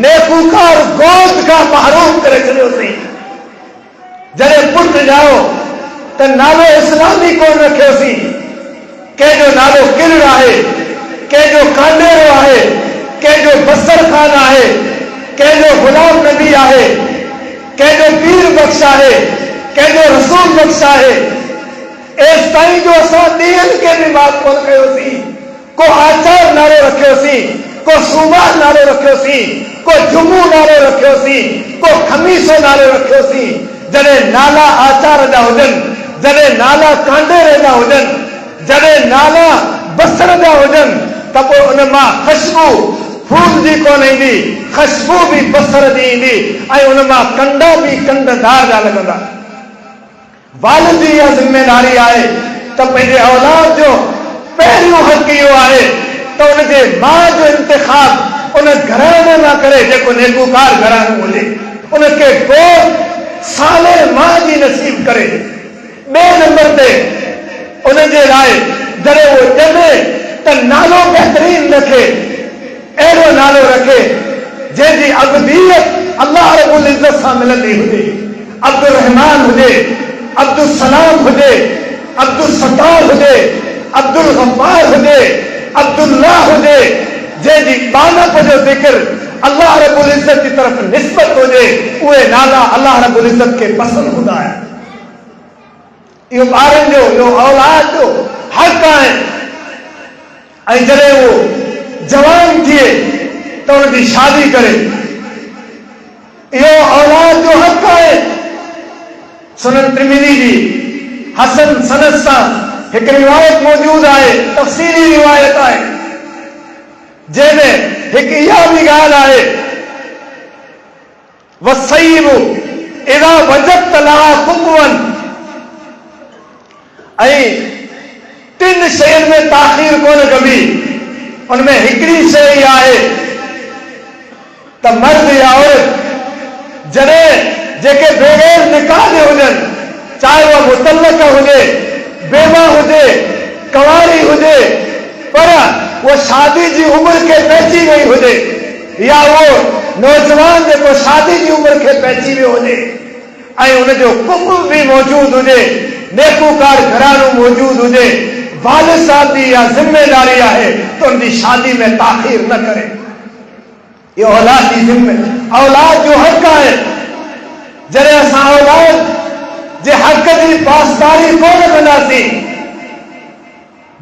नेकूकार गोद खां महरूम करे छॾियोसीं। जॾहिं पुट ॼाओ त नालो इस्लामी कोन रखियोसीं। कंहिंजो नालो किरड़ आहे, कंहिंजो कांडेरो आहे, कंहिंजो बसर खान आहे, कंहिंजो गुलाम नबी आहे, कंहिंजो पीर बख्श आहे, कंहिंजो रसूल बख़्शा है एस ताईं जो असां ॾींहंनि खे बि माफ़ कोन कयोसीं। को आचार नालो रखियोसीं, को सूमर नालो रखियोसीं, को जुमू नालो रखियोसीं, को खमीसो नालो रखियोसीं। जॾहिं नाला आचार जा हुजनि, जॾहिं नाला कांडेरे जा हुजनि, जॾहिं नाला बसर जा हुजनि, त पोइ उन मां ख़ुशबू फूल जी कोन ईंदी, ख़ुशबू भी बसर जी ईंदी ऐं उन मां कंडा भी कंडदार जा लॻंदा। वालिद जी इहा ज़िम्मेदारी आहे त पंहिंजे औलाद जो पहिरियों हक़ इहो आहे त उनजे माउ जो इंतिखाब उन घराणे मां करे जेको नेकूकार घराणो हुजे, उनखे गोद साले माउ जी नसीब करे। ॿिए नंबर ते उनजे लाइ जॾहिं उहो ॼमे त नालो बहितरीन रखे, अहिड़ो नालो रखे जंहिंजी अबदियत अल्लाह रब्बुल इज़्ज़त सां मिलंदी हुजे। अब्दुल रहमान हुजे, अब्दुल सलाम हुजे, अब्दुल सत्तार हुजे, अब्दुल गफ्फार हुजे, अब्दुल्लाह हुजे, जंहिंजी बानप जो ज़िक्र अल्लाह रब्बुल इज़्ज़त की तरफ निस्बत हुजे, उहे नाला अल्लाह रब्बुल इज़्ज़त खे पसंदि हूंदा आहिनि। इहो ॿारनि जो, इहो औलाद जो हक़ आहे। ऐं जॾहिं उहो जवान थिए त उनजी शादी करे, इहो औलाद जो हक़ आहे। सुनन तिरमिज़ी जी हसन सनद सां हिकु रिवायत मौजूद आहे, तफ़सीली रिवायत आहे, जंहिंमें हिकु इहा बि ॻाल्हि आहे वसय्यिबु इज़ा वजदत लहा कुफ़ुवन, ऐं टिन शयुनि में ताख़ीर कोन कबी। उनमें हिकिड़ी शइ इहा आहे त मर्द या औरत जॾहिं जेके बग़ैर निकाह जे हुजनि, चाहे उहा मुतल्लक़ हुजे, बेवा हुजे, कंवारी हुजे, पर वो शादी जी उम्र खे पहुची वई हुजे, या वो नौजवान जेको शादी जी उम्र खे पहुची वियो हुजे ऐं उनजो कुफ़्र भी मौजूद हुजे, नेकूकार घरानो मौजूद हुजे, वालिद साहब जी इहा ज़िम्मेदारी आहे त उनजी शादी में ताख़ीर न करे। इहो औलाद जी औलाद जो हक़ आहे। जॾहिं असां औलाद जे हक़ जी पासदारी कोन कंदासीं,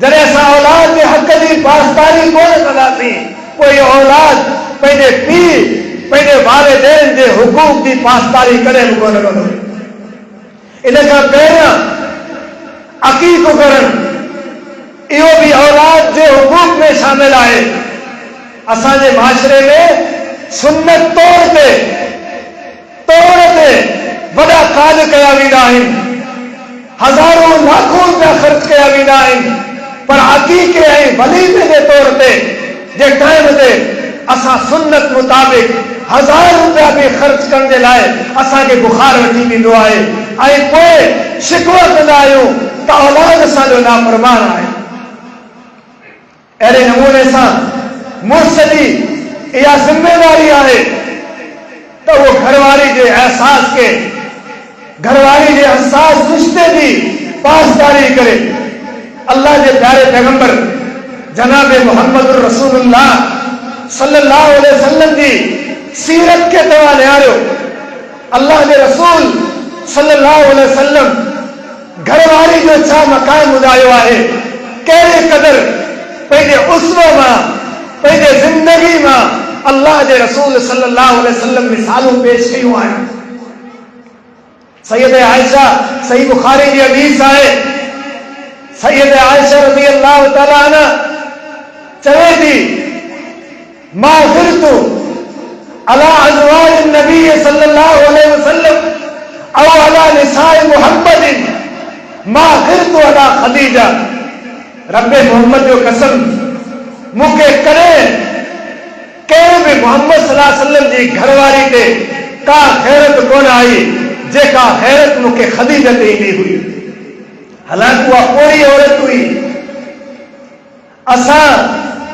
जॾहिं असां औलाद जे हक़ जी पासदारी कोन कंदासीं, पोइ इहो औलाद पंहिंजे पीउ, पंहिंजे वालिदैन जे हुकूक जी पासदारी कॾहिं बि कोन कंदो। इन खां पहिरियां अक़ीक़ो करणु, इहो भी औलाद जे हुकूक में शामिल आहे। असांजे माशरे में सुन्नत तौर ते वॾा काज कया वेंदा आहिनि, हज़ारों लाखों रुपया ख़र्च कया वेंदा आहिनि, पर अक़ीक़े ऐं वलीमे जे तौर ते जे टाइम ते असां सुन्नत मुताबिक़ 1000 रुपया भी ख़र्च करण जे लाइ असांखे बुखार वठी वेंदो आहे ऐं पोइ शिकवा कंदा आहियूं त औलाद असांजो नाफ़रमान आहे। अहिड़े नमूने सां मुड़ुस जी इहा ज़िम्मेदारी आहे त वो घरवारी जे एहसास के, घरवारी जे एहसास रिश्ते जी पासदारी करे। अल्लाह जे प्यारे पैगंबर जनाब मोहम्मद रसूलुल्लाह सल्लल्लाहु अलैहि वसल्लम जी सीरत के तव्हां निहारियो। अल्लाह जे रसूल सल्लल्लाहु अलैहि वसल्लम घरवारी जो छा मकाम ॿुधायो आहे, कहिड़े क़दर पंहिंजे उसव मां, पंहिंजे ज़िंदगी मां अल्लाह जे रसूल सल्लल्लाहु अलैहि वसल्लम मिसालूं पेश कयूं आहिनि। सैयद आयशा, सही बुखारी जी हदीस आहे, सैयद आयशा रज़ी अल्लाह तआला अन्हा चवे थी, मा ग़िरतु अला अज़वाज नबी सल्लल्लाहु अलैहि वसल्लम औ अला निसाए मुहम्मदिन मा ग़िरतु अला खदीजा। रब्बे मोहम्मद जो कसम, मूंखे कॾहिं कंहिं बि मोहम्मद सल्लल्लाहु अलैहि वसल्लम जी घरवारी ते का हैरत कोन आई जेका हैरत मूंखे खदीजा ते ईंदी हुई। हालांकि उहा पोड़ी औरत हुई, असां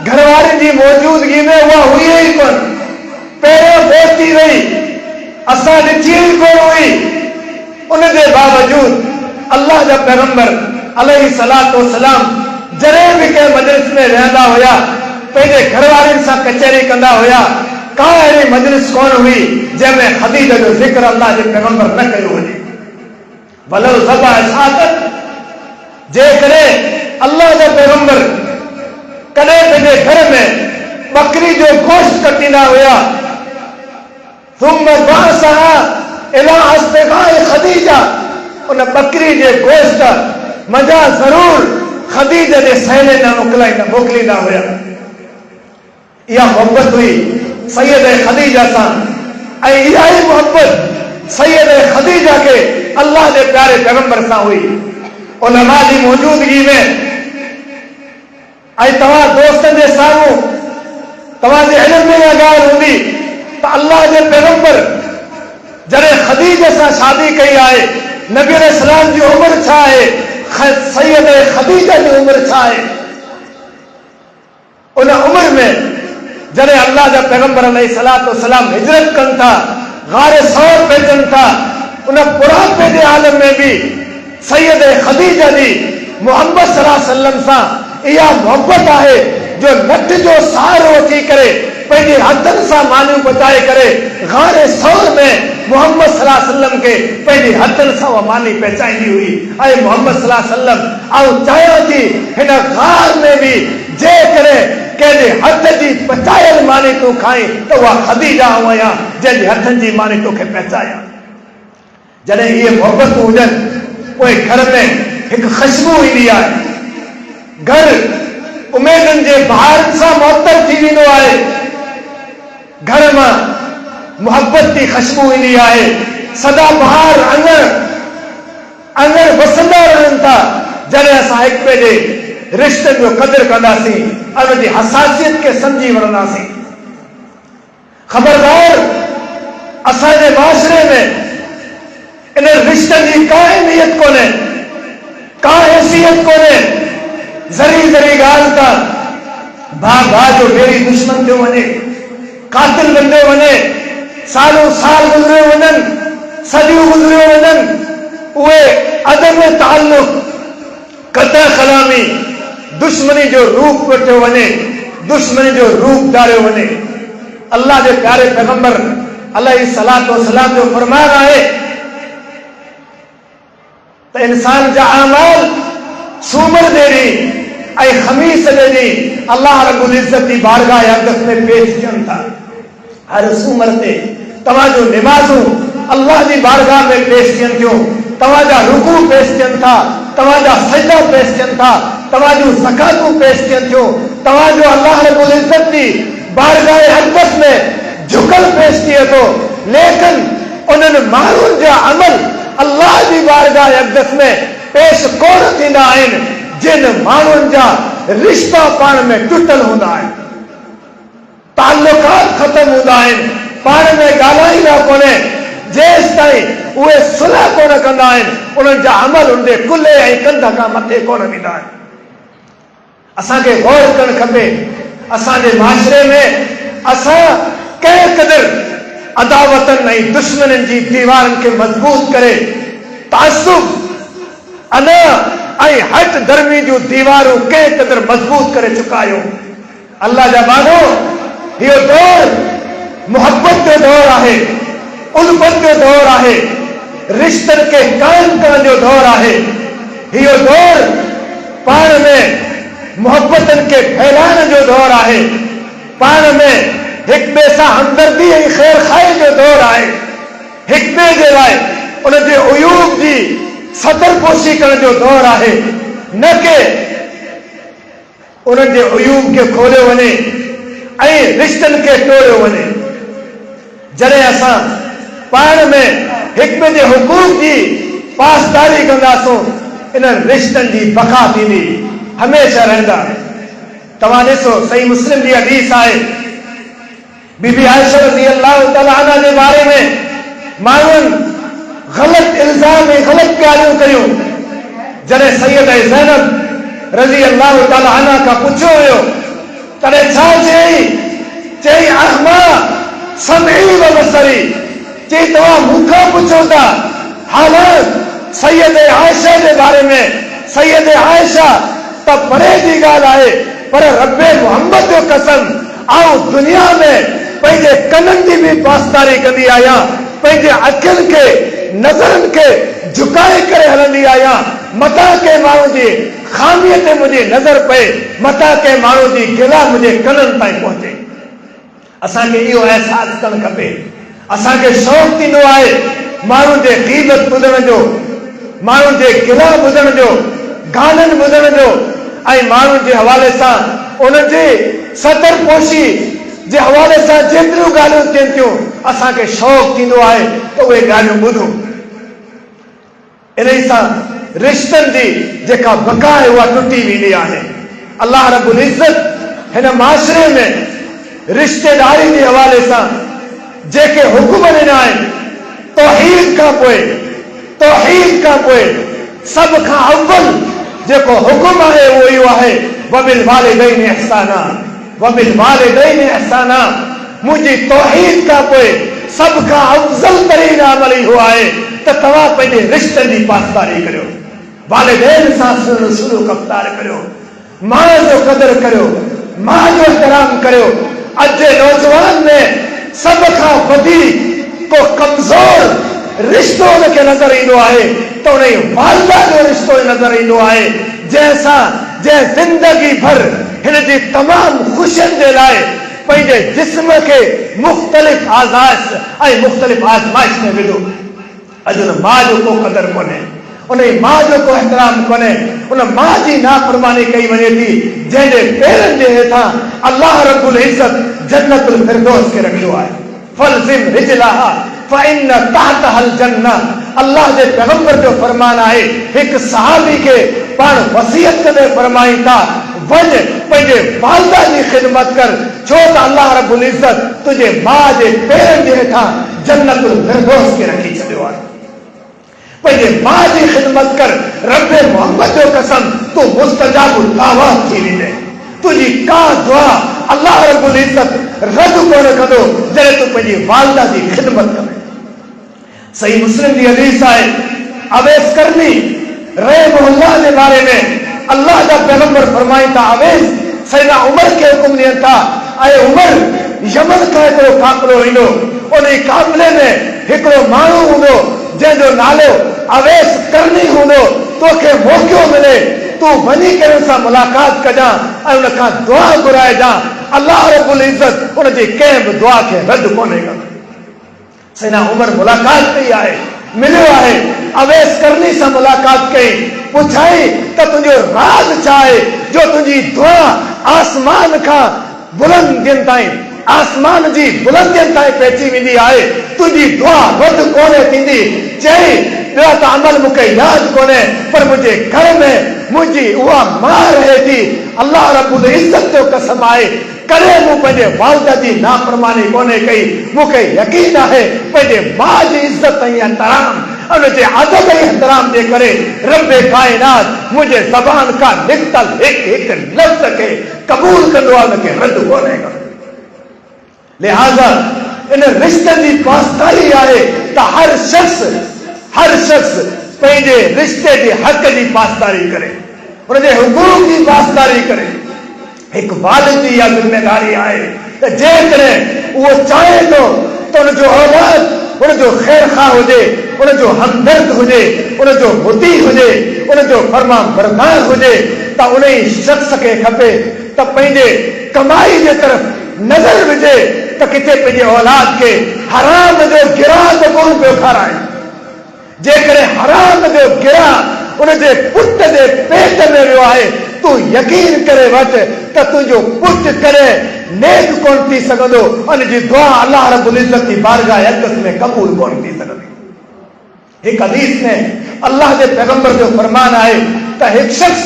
घरवारी जी मौजूदगी में उहा हुई ही कोन, पहिरियों पहुची वई, असां ॾिठी ही कोन हुई। उनजे बावजूद अल्लाह जा पैगंबर अलैहि सलातो वसलाम जॾहिं बि कंहिं मजलिस में रहंदा हुया, पंहिंजे घरवारियुनि सां कचहरी कंदा हुया, का अहिड़ी मजलिस कोन हुई जंहिंमें खदीजा जो ज़िक्र अल्लाह जे पैगंबर न कयो हुजे। वलो ज़बा शातन, जे करे अल्लाह जा पैगंबर कदे पंहिंजे घर में बकरी जो गोश्त कटींदा हुआ, थुम बासहा इला अस्तिगाए खदीजा, उन बकरी जे गोश्त मजा जरूर खदीजा जे सहले न मोकिलींदा हुआ। इहा मोहब्बत हुई सैयद खदीजा सां, ऐं इहा ई मोहब्बत सैयद खदीजा के अल्लाह के प्यारे पैगंबर सां हुई। उलमा जी मौजूदगी में ऐं तव्हां दोस्तनि जे साम्हूं तव्हांजे इल्म में इहा ॻाल्हि हूंदी त अल्लाह जे पैगंबर जॾहिं खदीजा सां शादी कई आहे, नबी अलैहिस्सलाम जी उम्र छा आहे, सैयद खदीजा जी उम्र छा आहे, उन उम्र में जॾहिं अल्लाह जा पैगंबर अलैहिस्सलातु वस्सलाम हिजरत कनि था, गारे सौर पहुचनि था, उन बुढ़ापे जे आलम में भी सैयद खदीजा जी मोहम्मद सल्लल्लाहु अलैहि वसल्लम सां इहा मोहब्बत आहे जो नट जो सहारो वठी करे पंहिंजे हथनि सां मानियूं पचाए करे गारे सौर में मोहम्मद सल्लल्लाहु अलैहि वसल्लम के पंहिंजे हथनि सां उहा मानी पचाईंदी हुई। ऐं मोहम्मद सल्लल्लाहु अलैहि वसल्लम आऊं चाहियां थी हिन गार में भी जे करे कंहिंजे हथ जी पचायल मानी तूं खाई त उहा खदीजा आहियां जंहिंजे हथनि जी मानी तोखे पचायां। जॾहिं इहे मोहबतूं हुजनि पोइ घर में हिकु ख़ुशबू ईंदी आहे, घर उमेदनि जे बहारनि सां मुअत्तर थी वेंदो आहे, घर मां मोहब्बत जी ख़ुशबू ईंदी आहे, सदा बहार अंगण वसंदा रहनि था। जॾहिं असां हिक ॿिए जे रिश्तनि जो क़दुरु कंदासीं, उन जी हसासियत खे सम्झी वठंदासीं। ख़बरदार असांजे माशरे में इन रिश्तनि जी का अहमियत कोन्हे, का हैसियत कोन्हे। ज़री ॻाल्हि था भाउ जो ढेरी दुश्मन थियो वञे, कातिल बणिजो वञे, सालों साल गुज़रियो वञनि, सदियूं गुज़रियो वञनि, उहे अदम ताल्लुक़ कतअ कलामी दुश्मनी जो रूप वठियो वञे, दुश्मनी जो रूप धारियो वञे। अल्लाह जे प्यारे पैगंबर अलैहिस्सलातु वस्सलाम जो फरमान आहे त इंसान जा अमाल सूमर जे ॾींहुं ऐं ख़मीस जे ॾींहुं अल्लाह रब्बुल इज़्ज़त जी बारगाह अक़दस में पेश थियनि था। हर सूमर ते तव्हांजो निमाज़ूं अल्लाह जी बारगाह में पेश थियनि थियूं, तव्हांजा रुकू पेश थियनि था, तव्हांजा सजदा पेश थियनि था, तव्हांजूं ज़कातूं पेश थियनि थियूं, तव्हांजो अल्लाह रब्बुल इज़्ज़त जी बारगाह अक़दस में झुकल पेश थिए थो। लेकिन उन्हनि माण्हुनि जा अमल अल्लाह जी बारगाह अक़दस में पेश कोन थींदा आहिनि जिन माण्हुनि जा रिश्ता पाण में टुटल हूंदा आहिनि, ताल्लुकात ख़तम हूंदा आहिनि, पाण में ॻाल्हाईंदा कोन्हे। जेसि ताईं उहे सुलह कोन कंदा आहिनि, उन्हनि जा अमल उनजे कुल्हे ऐं कंध खां मथे कोन वेंदा आहिनि। असांखे गौर करणु खपे, असांजे माशरे में असां कंहिं क़दुरु अदावतनि ऐं दुश्मननि जी दीवारनि खे मज़बूत करे तासुब अना ऐं हट धर्मी जूं दीवारूं कंहिं क़दुरु मज़बूत करे चुकायो। अल्लाह जा माण्हू, इहो दौर मोहब्बत जो दौर आहे, उल्फत जो दौर आहे, रिश्तनि खे क़ाइम करण जो दौर आहे। इहो दौर पाण में मोहब्बतनि खे फैलाइण जो दौर आहे, पाण में हिक ॿिए सां हमदर्दी ऐं ख़ैर खाई जो दौर आहे। हिक ॿिए जे लाइ उनजे उयूब जी सतरपोशी करण जो दौर आहे, न के उन्हनि जे उयूब खे खोलियो वञे ऐं रिश्तनि खे टोड़ियो वञे। जॾहिं असां पाण में हिक ॿिए जे हुकूक जी पासदारी कंदासूं, इन्हनि रिश्तनि जी बका थींदी, हमेशह रहंदा। तव्हां ॾिसो, सही मुस्लिम जी हदीस आहे, बीबी आयशा रज़ी अल्लाह तआला अन्हा जे बारे में माण्हुनि ग़लत इल्ज़ाम ऐं ग़लत ॻाल्हियूं कयूं। जॾहिं सैयद ज़ैनब रज़ी अल्लाह तआला अन्हा खां पुछियो वियो, तॾहिं छा चई अहमा समई व बसरी, चई तव्हां मूंखां पुछो था। हालात सैयद आयशा जे बारे में, सैयद आयशा त परे जी ॻाल्हि आहे, पर रब्बे मोहम्मद जो कसम, आऊं दुनिया में पंहिंजे कननि जी बि पासदारी कंदी आहियां, पंहिंजे अखियुनि खे नज़रनि खे झुकाए करे वेंदी आहियां मता के माण्हू जी खामीअ ते मुंहिंजी नज़र पए, मता के माण्हू जी गिला मुंहिंजे कननि ताईं पहुचे। असांखे इहो अहसासु करणु खपे। असांखे शौक़ु थींदो आहे माण्हुनि जे ग़ीबत ॿुधण जो, माण्हुनि जे गिला ॿुधण जो, गाननि ॿुधण जो, ऐं माण्हुनि जे हवाले सां उन्हनि जी सतरपोशी जे हवाले सां जेतिरियूं ॻाल्हियूं थियनि थियूं असांखे शौक़ु थींदो आहे त उहे ॻाल्हियूं ॿुधूं। इन सां रिश्तनि जी जेका बका आहे उहा टुटी वेंदी आहे। अल्लाह रब्बुल इज़्ज़त हिन माशरे में रिश्तेदारी जे हवाले सां जेके हुकुम ॾिना आहिनि, तौहीद खां पोइ सभ खां अव्वल जेको हुकुम आहे उहो इहो आहे वबिल वालिदैन इहसाना, वबिल वालिदैन इहसाना। मुंहिंजी तौहीद खां पोइ सभ खां अफ़ज़ल तरीन अमल इहो आहे त तव्हां पंहिंजे रिश्तनि जी पासदारी करियो, वालिदैन सां सुलूक अख़्तियार करियो, माउ जो क़दुरु करियो, माउ जो एहतराम करियो। अॼु जे नौजवान में सभ खां वधीक को कमज़ोर रिश्तो उनखे नज़र ईंदो आहे त उनजी वालिदा जो रिश्तो नज़र ईंदो आहे, जंहिं ज़िंदगी भर हिन जी तमामु ख़ुशियुनि जे लाइ पंहिंजे जिस्म खे मुख़्तलिफ़ आज़ाश ऐं मुख़्तलिफ़ आज़माइश में विधो। अॼु उन माउ जो को क़दुरु कोन्हे, उन माउ जो को एहतराम कोन्हे, उन माउ जी नाफ़रमानी कई वञे थी जंहिंजे पेरनि जे हेठां अल्लाह रब्बुल इज़्ज़त जन्नतुल फिरदौस खे रखियो आहे। फलज़िम रिजलहा फ़इन्न तहतहल जन्नह। अल्लाह जे पैगंबर जो फरमान आहे, हिकु सहाबी खे पाण वसीयत में फरमाई था वञ पंहिंजे वालिदा जी ख़िदमत कर, छो त अल्लाह रब्बुल इज़्ज़त तुंहिंजे माउ जे पेरनि जे हेठां जन्नतुल फिरदौस खे रखी छॾियो आहे। पंहिंजे माउ जी ख़िदमत कर, रब मोहम्मद जो कसम तूं मुस्तजाबुल दावत थी वेंदे। तुंहिंजी का दुआ अल्लाह रब्बुल इज़्ज़त रद कोन कंदो जॾहिं तूं पंहिंजी वालिदा जी ख़िदमत करे। सही मुस्लिम जी हदीस आहे, अवैस करनी रहमहुल्लाह जे बारे में अल्लाह जा पैगंबर फरमाइनि था, अवैस सैयदना उमर खे हुकुम ॾियनि था, ऐं उमर यमन खां हिकिड़ो काफ़िलो ईंदो, उन काफ़िले में हिकिड़ो माण्हू हूंदो जंहिंजो नालो अवैस करनी हूंदो। तोखे मौक़ो मिले तूं वञी करे हुन सां मुलाक़ात कजां ऐं उन खां दुआ घुराइजां। अल्लाह रब्बुल इज़्ज़त उन जी कंहिं बि दुआ खे रद्द कोन्हे कंदो। सैयदना उमर मुलाक़ात कई आहे, मिलियो आहे, अवैस करनी सां मुलाक़ात कई, पुछाई त तुंहिंजो राज़ छा आहे जो तुंहिंजी दुआ आसमान खां बुलंदियुनि ताईं, आसमान जी बुलंदियुनि ताईं पहुची वेंदी आहे, तुंहिंजी दुआ रद्द कोन्हे थींदी। चई ॿिया त अमल मूंखे यादि कोन्हे, पर मुंहिंजे घर में मुंहिंजी उहा माउ रहे थी। अल्लाह रब्बुल इज़्ज़त जो कसम आहे, कॾहिं मूं पंहिंजे वालिदा जी नाफ़रमानी कोन्हे कई। मूंखे यकीन आहे पंहिंजे माउ जी इज़्ज़त ऐं एहतराम, उनजे अदब ऐं एहतराम जे करे रब काइनात मुंहिंजे ज़बान खां निकतल हिकु हिकु लफ़्ज़ खे क़बूल कंदो आहे, उनखे रद्द कोन्हे कंदो। लिहाज़ा इन रिश्ते जी पासदारी आहे त हर शख्स पंहिंजे रिश्ते जे हक़ जी पासदारी करे, उनजे हुकूक जी पासदारी करे। हिकु वालिद जी इहा ज़िम्मेदारी आहे त जेकॾहिं उहो चाहे थो त उनजो औलाद उनजो ख़ैरख़्वाह हुजे, उनजो हमदर्द हुजे, उनजो मुती हुजे, उनजो फर्मा बरदार हुजे, त उन शख्स खे खपे त पंहिंजे कमाई जे तरफ़ नज़र विझे त किथे पंहिंजे औलाद खे हराम जो गिराह त कोन पियो खाराए। जेकॾहिं हराम जो गिराह उनजे पुट जे पेट में वियो आहे, तूं यकीन करे वठ त तुंहिंजो पुट कॾहिं नेक कोन थी सघंदो, उनजी दुआ अल्लाह रब्बुल इज़्ज़त जी बारगाह अक़दस में क़बूल कोन थी सघंदी। हिकु हदीस में अल्लाह जे पैगंबर जो फरमान आहे त हिकु शख्स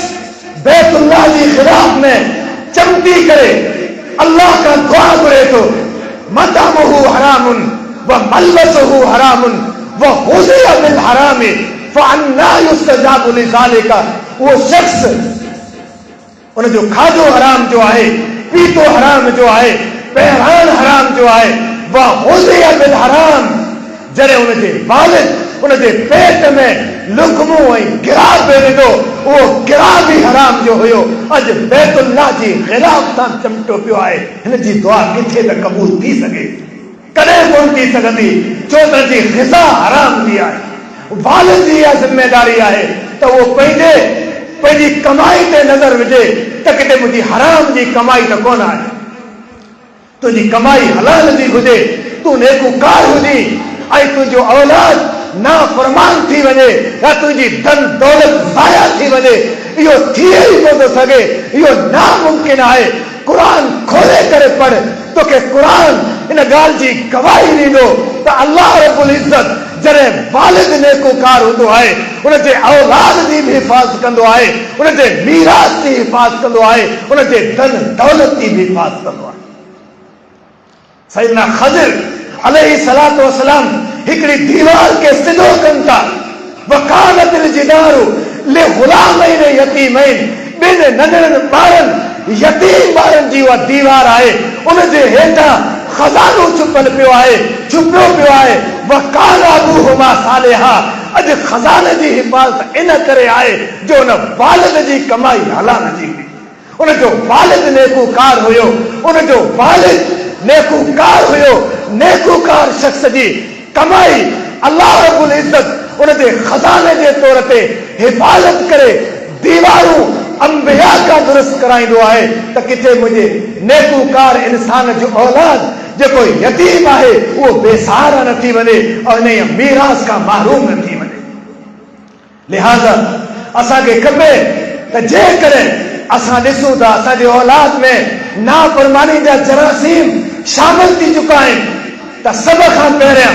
बैतुल्लाह जी खिलाफ में चमकी करे अल्लाह का दुआ घुरे थो, मतामुहु हरामुन व मलबसुहु हरामुन व गुज़िया बिल हरामी फअन्ना युस्तजाबु लिज़ालिका। वो शख्स उनजो खाधो हराम जो आहे, पीतो हराम जो आहे, बहरान हराम जो आहे, वह गुज़िया बिल हराम। जॾहिं उनजे वालिद उनजे पेट में लुक़मो ऐं गिरा पे विधो, उहो गिरा बि हराम जो हुयो। अॼु बैतुल्लाह जी ख़िलाफ़ सां चमटो पियो आहे। हिन जी दुआ किथे त क़बूल थी सघे, कॾहिं कोन थी सघंदी, छो त जी ग़िज़ा हराम थी आहे। वालिद जी इहा ज़िम्मेदारी आहे तो वो पंहिंजी कमाई ते नज़र विझे त किथे मुंहिंजी हराम जी कमाई त कोन आहे। तुझी कमाई हलाल जी हुजे, तू नेकूकार हुजी ऐं तुंहिंजो औलाद नाफरमान थी वञे या तुंहिंजी धन दौलत ज़ाया थी वञे, इहो थिए ई नथो सघे, इहो नामुमकिन आहे। कुरान खोले करे पढ़, तोखे कुरान इन ॻाल्हि जी गवाही ॾींदो त अल्लाह रब्बुल इज़्ज़त जॾहिं वालिद नेकूकार हूंदो आहे उनजे औलाद जी बि हिफ़ाज़त कंदो आहे, उनजे मीरास जी हिफ़ाज़त कंदो आहे, उनजे धन दौलत जी बि हिफ़ाज़त कंदो आहे। सैयदना ख़ज़िर अलैहिस्सलातु वस्सलाम हिकिड़ी दीवार खे सिधो कनि था। वकानतिल जिदारु लिग़ुलामैन यतीमैन, ॿिनि नंढड़नि ॿारनि यतीम ॿारनि जी उहा दीवार आहे, उनजे हेठां खज़ानो छुपियल पियो आहे, छुपियो पियो आहे। वकान अबूहुमा सालिहा, अॼु खज़ाने जी हिफ़ाज़त इन करे आहे जो उन वालिद जी कमाई हलाल जी हुई, उनजो वालिद नेकूकार हुयो, उनजो वालिद नेकूकार हुयो। नेकूकार शख्स जी कमाई अल्लाह रब्बुल इज़्ज़त उनजे खज़ाने जे तौर ते हिफ़ाज़त करे दीवारूं अंबिया का दुरुस्त कराईंदो आहे त किथे मुंहिंजे नेकूकार इंसान जो औलाद जेको यतीम आहे उहो बेसहारा न थी वञे और इन मीरास खां महरूम न थी वञे। लिहाज़ा असांखे खपे त जेकॾहिं असां ॾिसूं था असांजे औलाद में नाफरमानी जा जरासीम शामिल थी चुका आहिनि त सभ खां पहिरियां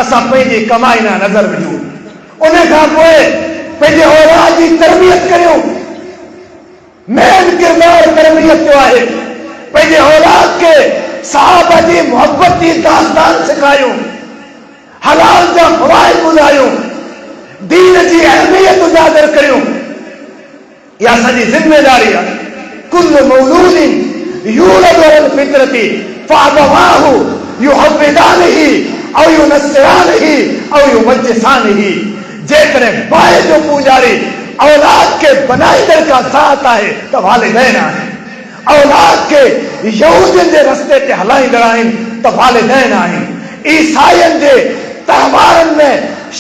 असां पंहिंजी कमाई ना नज़र विझूं, उन खां पोइ पंहिंजे औलाद जी तरबियत करियूं। मेन किरदार तरबियत जो आहे, पंहिंजे औलाद खे सहाबा जी मोहब्बत जी दास्तान सिखायूं, हलाल जा फ़वाइद ॿुधायूं, दीन जी अहमियत उजागर करियूं। इहा असांजी ज़िम्मेदारी आहे। कुल्लु मौलूदिन यूलदु अलल फित्रति फ़अबवाहु युहव्विदानिही औ युनस्सिरानिही औ युमज्जिसानिही। जेकॾहिं बाहि जो पूजारी औलाद के बनाईंदड़ का ज़ात आहे त वालिदैन आहिनि, औलाद के यहूदियुनि जे रस्ते ते हलाईंदड़ आहिनि त वालिदैन आहिनि, ईसाइयुनि जे तहवारनि में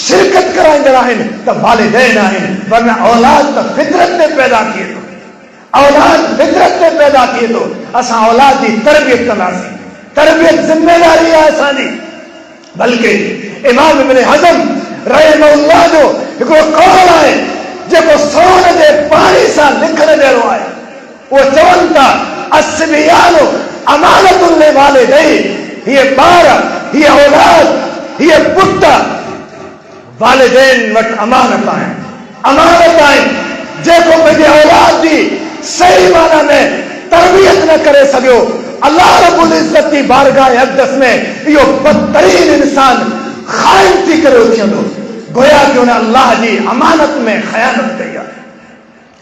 शिरकत कराईंदड़ आहिनि त वालिदैन आहिनि। वरना औलाद त फितरत में पैदा थिए थो, औलाद फितरत में पैदा थिए थो। असां औलाद जी तरबियत कंदासीं, तरबियत ज़िम्मेदारी आहे असांजी। बल्कि इमाम इब्न हज़म रहमहुल्लाह जो हिकिड़ो कौल आहे जेको सोन जे पाणी सां लिखण जहिड़ो आहे। उहो चवनि था अस्बियानु अमानतुन लिवालिदैहि, हीअ ॿार, हीअ औलाद, हीअ पुट वालिदैन वटि अमानत आहिनि, अमानत आहिनि। जेको पंहिंजे औलाद जी सही माना में तरबियत न करे सघियो, अल्लाह रब्बुल इज़्ज़त जी बारगाह अक़दस में इहो बदतरीन इंसान ख़ाइन थी करे उथियंदो, गोया कि उन अल्लाह जी अमानत में ख़यानत कई आहे।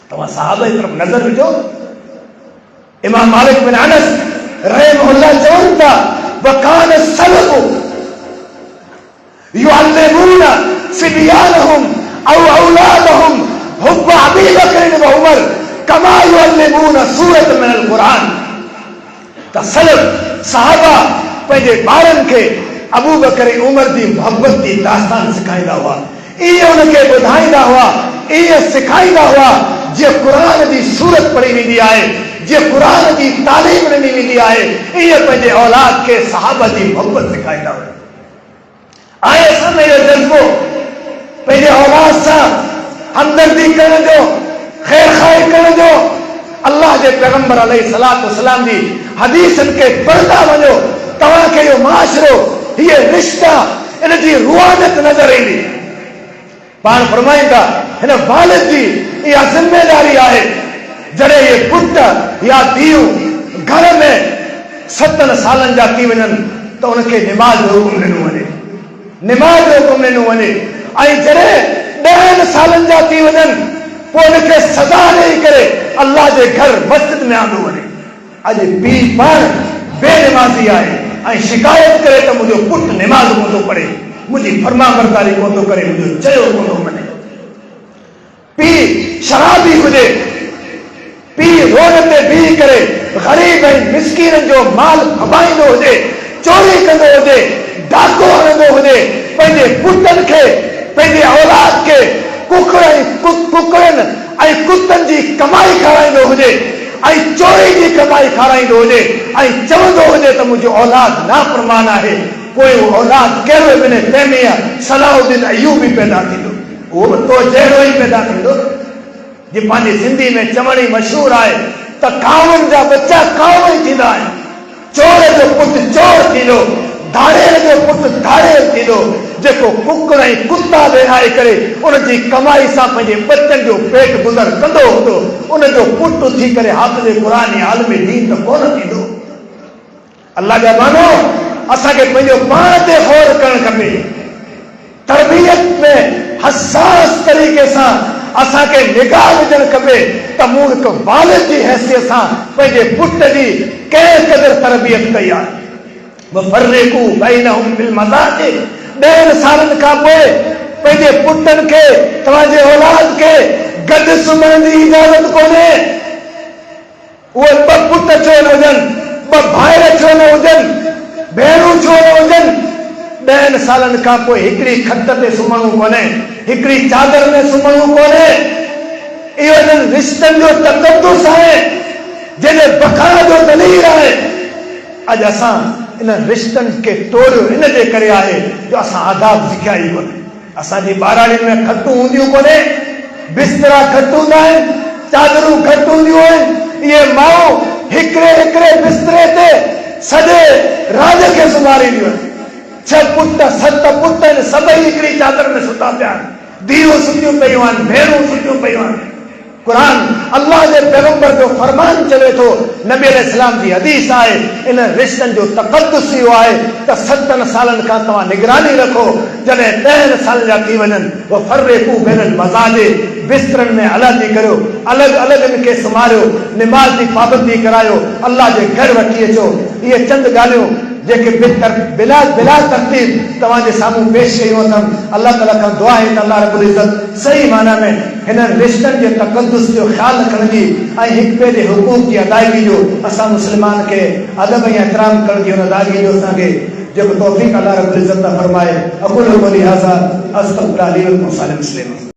तव्हां सहाबा जी तरफ़ नज़र विझो। इमाम मालिक बिन अनस रहमहुल्लाह चवनि था वकान सलफ़ु युअल्लिमूना सिबियानहुम औ औलादहुम हुब्ब अबी बकर व उमर कमा युअल्लिमूना सूरत मिनल कुरान। त सलफ़ सहाबा पंहिंजे ॿारनि खे अबू बकर उमर जी मोहब्बत जी दास्तान सिखाईंदा हुआ, ईअं उनखे ॿुधाईंदा हुआ, ईअं सिखाईंदा हुआ जीअं क़ुरान जी सूरत पढ़ी वेंदी आहे, जीअं क़ुरान जी तालीम ॾिनी वेंदी आहे, ईअं पंहिंजे औलाद खे सहाबा जी मोहब्बत सिखाईंदा हुआ। आहे असां में इहो जज़्बो पंहिंजे औलाद सां हमदर्दी करण जो, ख़ैर ख़ाई करण जो। अल्लाह जे पैगंबर अलैहिस्सलातु वस्सलाम जी हदीसनि खे पढ़ंदा वञो, तव्हांखे इहो माशरो, हीअ रिश्ता, इन जी रुहानियत नज़र ईंदी। पाण फरमाईंदा हिन वालिद जी इहा ज़िम्मेदारी आहे जॾहिं इहे पुट या धीअरूं घर में 7 सालनि जा थी वञनि त उनखे निमाज़ जो हुकुम ॾिनो वञे, निमाज़ जो हुकुम ॾिनो वञे। ऐं जॾहिं 10 सालनि जा थी वञनि पोइ उनखे सज़ा ॾेई करे अल्लाह जे घर मस्जिद में आंदो वञे। अॼु पीउ पाण बेनिमाज़ी आहे ऐं शिकायत करे त मुंहिंजो पुटु निमाज़ कोन थो पढ़े, मुंहिंजी फर्मा बरदारी कोन थो करे, मुंहिंजो चयो कोन थो मञे। पीउ शराबी हुजे, पीउ रोड ते बीह करे ग़रीब ऐं मिस्कीननि जो माल खपाईंदो हुजे, चोरी कंदो हुजे, डाको हणंदो हुजे, पंहिंजे पुटनि खे, पंहिंजे औलाद खे कुकड़नि ऐं कुतनि जी कमाई खाराईंदो हुजे ऐं चोरी जी कमाई खाराईंदो हुजे ऐं चवंदो हुजे त मुंहिंजो औलाद नाफ़रमान आहे, कोई औलाद कहिड़ो इब्न तैमिया सलाहुद्दीन अयूबी पैदा थींदो, उहो बि तो जहिड़ो ई पैदा थींदो। जी पंहिंजी सिंधी में चवण ई मशहूर आहे त कावनि जा बच्चा काव ई थींदा आहिनि, चोर जो पुटु चोर थींदो, धाड़ेल जो पुटु धाड़ेल थींदो, जेको कुकड़ ऐं कुता विहाए करे उनजी कमाई सां पंहिंजे बचनि जो पेट गुज़र कंदो हूंदो, उनजो पुटु थी करे हाफ़िज़ क़ुरान ऐं आलिम दीन त कोन थींदो। अल्लाह जा मानो असांखे पंहिंजो पाण ते गौर करणु खपे, तरबियत में हसास तरीक़े सां असांखे निगाह विझणु खपे त मूं हिकु वालिद जी हैसियत सां पंहिंजे पुट जी कंहिं क़दुरु तरबियत कई आहे। वफ़र्रिक़ू बैनहुम बिल मज़ाजिक़, 10 सालनि खां पोइ पंहिंजे पुटनि खे तव्हांजे औलाद खे गॾु सुम्हण जी इजाज़त कोन्हे। उहे 2 पुट छो न हुजनि, 2 भाइर छो न हुजनि, भेणूं छो न हुजनि, 10 सालनि खां पोइ हिकिड़ी खट ते सुम्हणो कोन्हे, हिकिड़ी चादर में सुम्हणो कोन्हे। इहो इन्हनि रिश्तनि जो तक़द्दुस आहे, जंहिंजे बक़ा जो दलील आहे। अॼु असां इन रिश्तनि खे तोड़ियो इन जे करे आहे जो असां आदाब सिखिया ई कोन्हे। असांजी ॿाराड़ियुनि में खटूं हूंदियूं कोन्हे, बिस्तरा घटि हूंदा आहिनि, चादरूं घटि हूंदियूं आहिनि। इहे माऊं हिकिड़े बिस्तरे ते सॼे राज खे सुम्हारींदियूं आहिनि। 6 पुट 7 पुट आहिनि, सभई हिकिड़ी चादर में सुता पिया आहिनि, धीअरूं सुतियूं पियूं आहिनि, भेणूं सुतियूं पियूं आहिनि। कुरान अल्लाह जे पैगंबर जो फरमान चवे थो, नबी अलैहिस्सलाम जी हदीस आहे, इन रिश्तनि जो तक़द्दुस इहो आहे त 7 सालनि खां तव्हां निगरानी रखो, जॾहिं 10 साल जा थी वञनि वफ़र्रिक़ू बैनल मज़ाजिक़, बिस्तरनि में अलॻि करियो, अलॻि इनखे सुम्हारियो, निमाज़ जी पाबंदी करायो, अल्लाह जे घर वठी अचो। इहे चंद ॻाल्हियूं जेके बिला तरतीब तव्हांजे साम्हूं पेश कयूं अथमि। अल्लाह ताला खां दुआ आहे त अल्लाह रब्बुल इज़्ज़त सही माना में हिन रिश्तनि जे तक़द्दुस जो ख़्यालु रखण जी ऐं हिक ॿिए जे हुकूक जी अदायगी जो असां मुस्लमान खे अदब ऐं एहतराम करण जी हुन अदायगी जो असांखे जेको तौफ़ीक़ अल्लाह रब्बुल इज़्ज़त फरमाए। अक़ूलु क़ौली हाज़ा अस्तग़फिरुल्लाह ली व लकुम।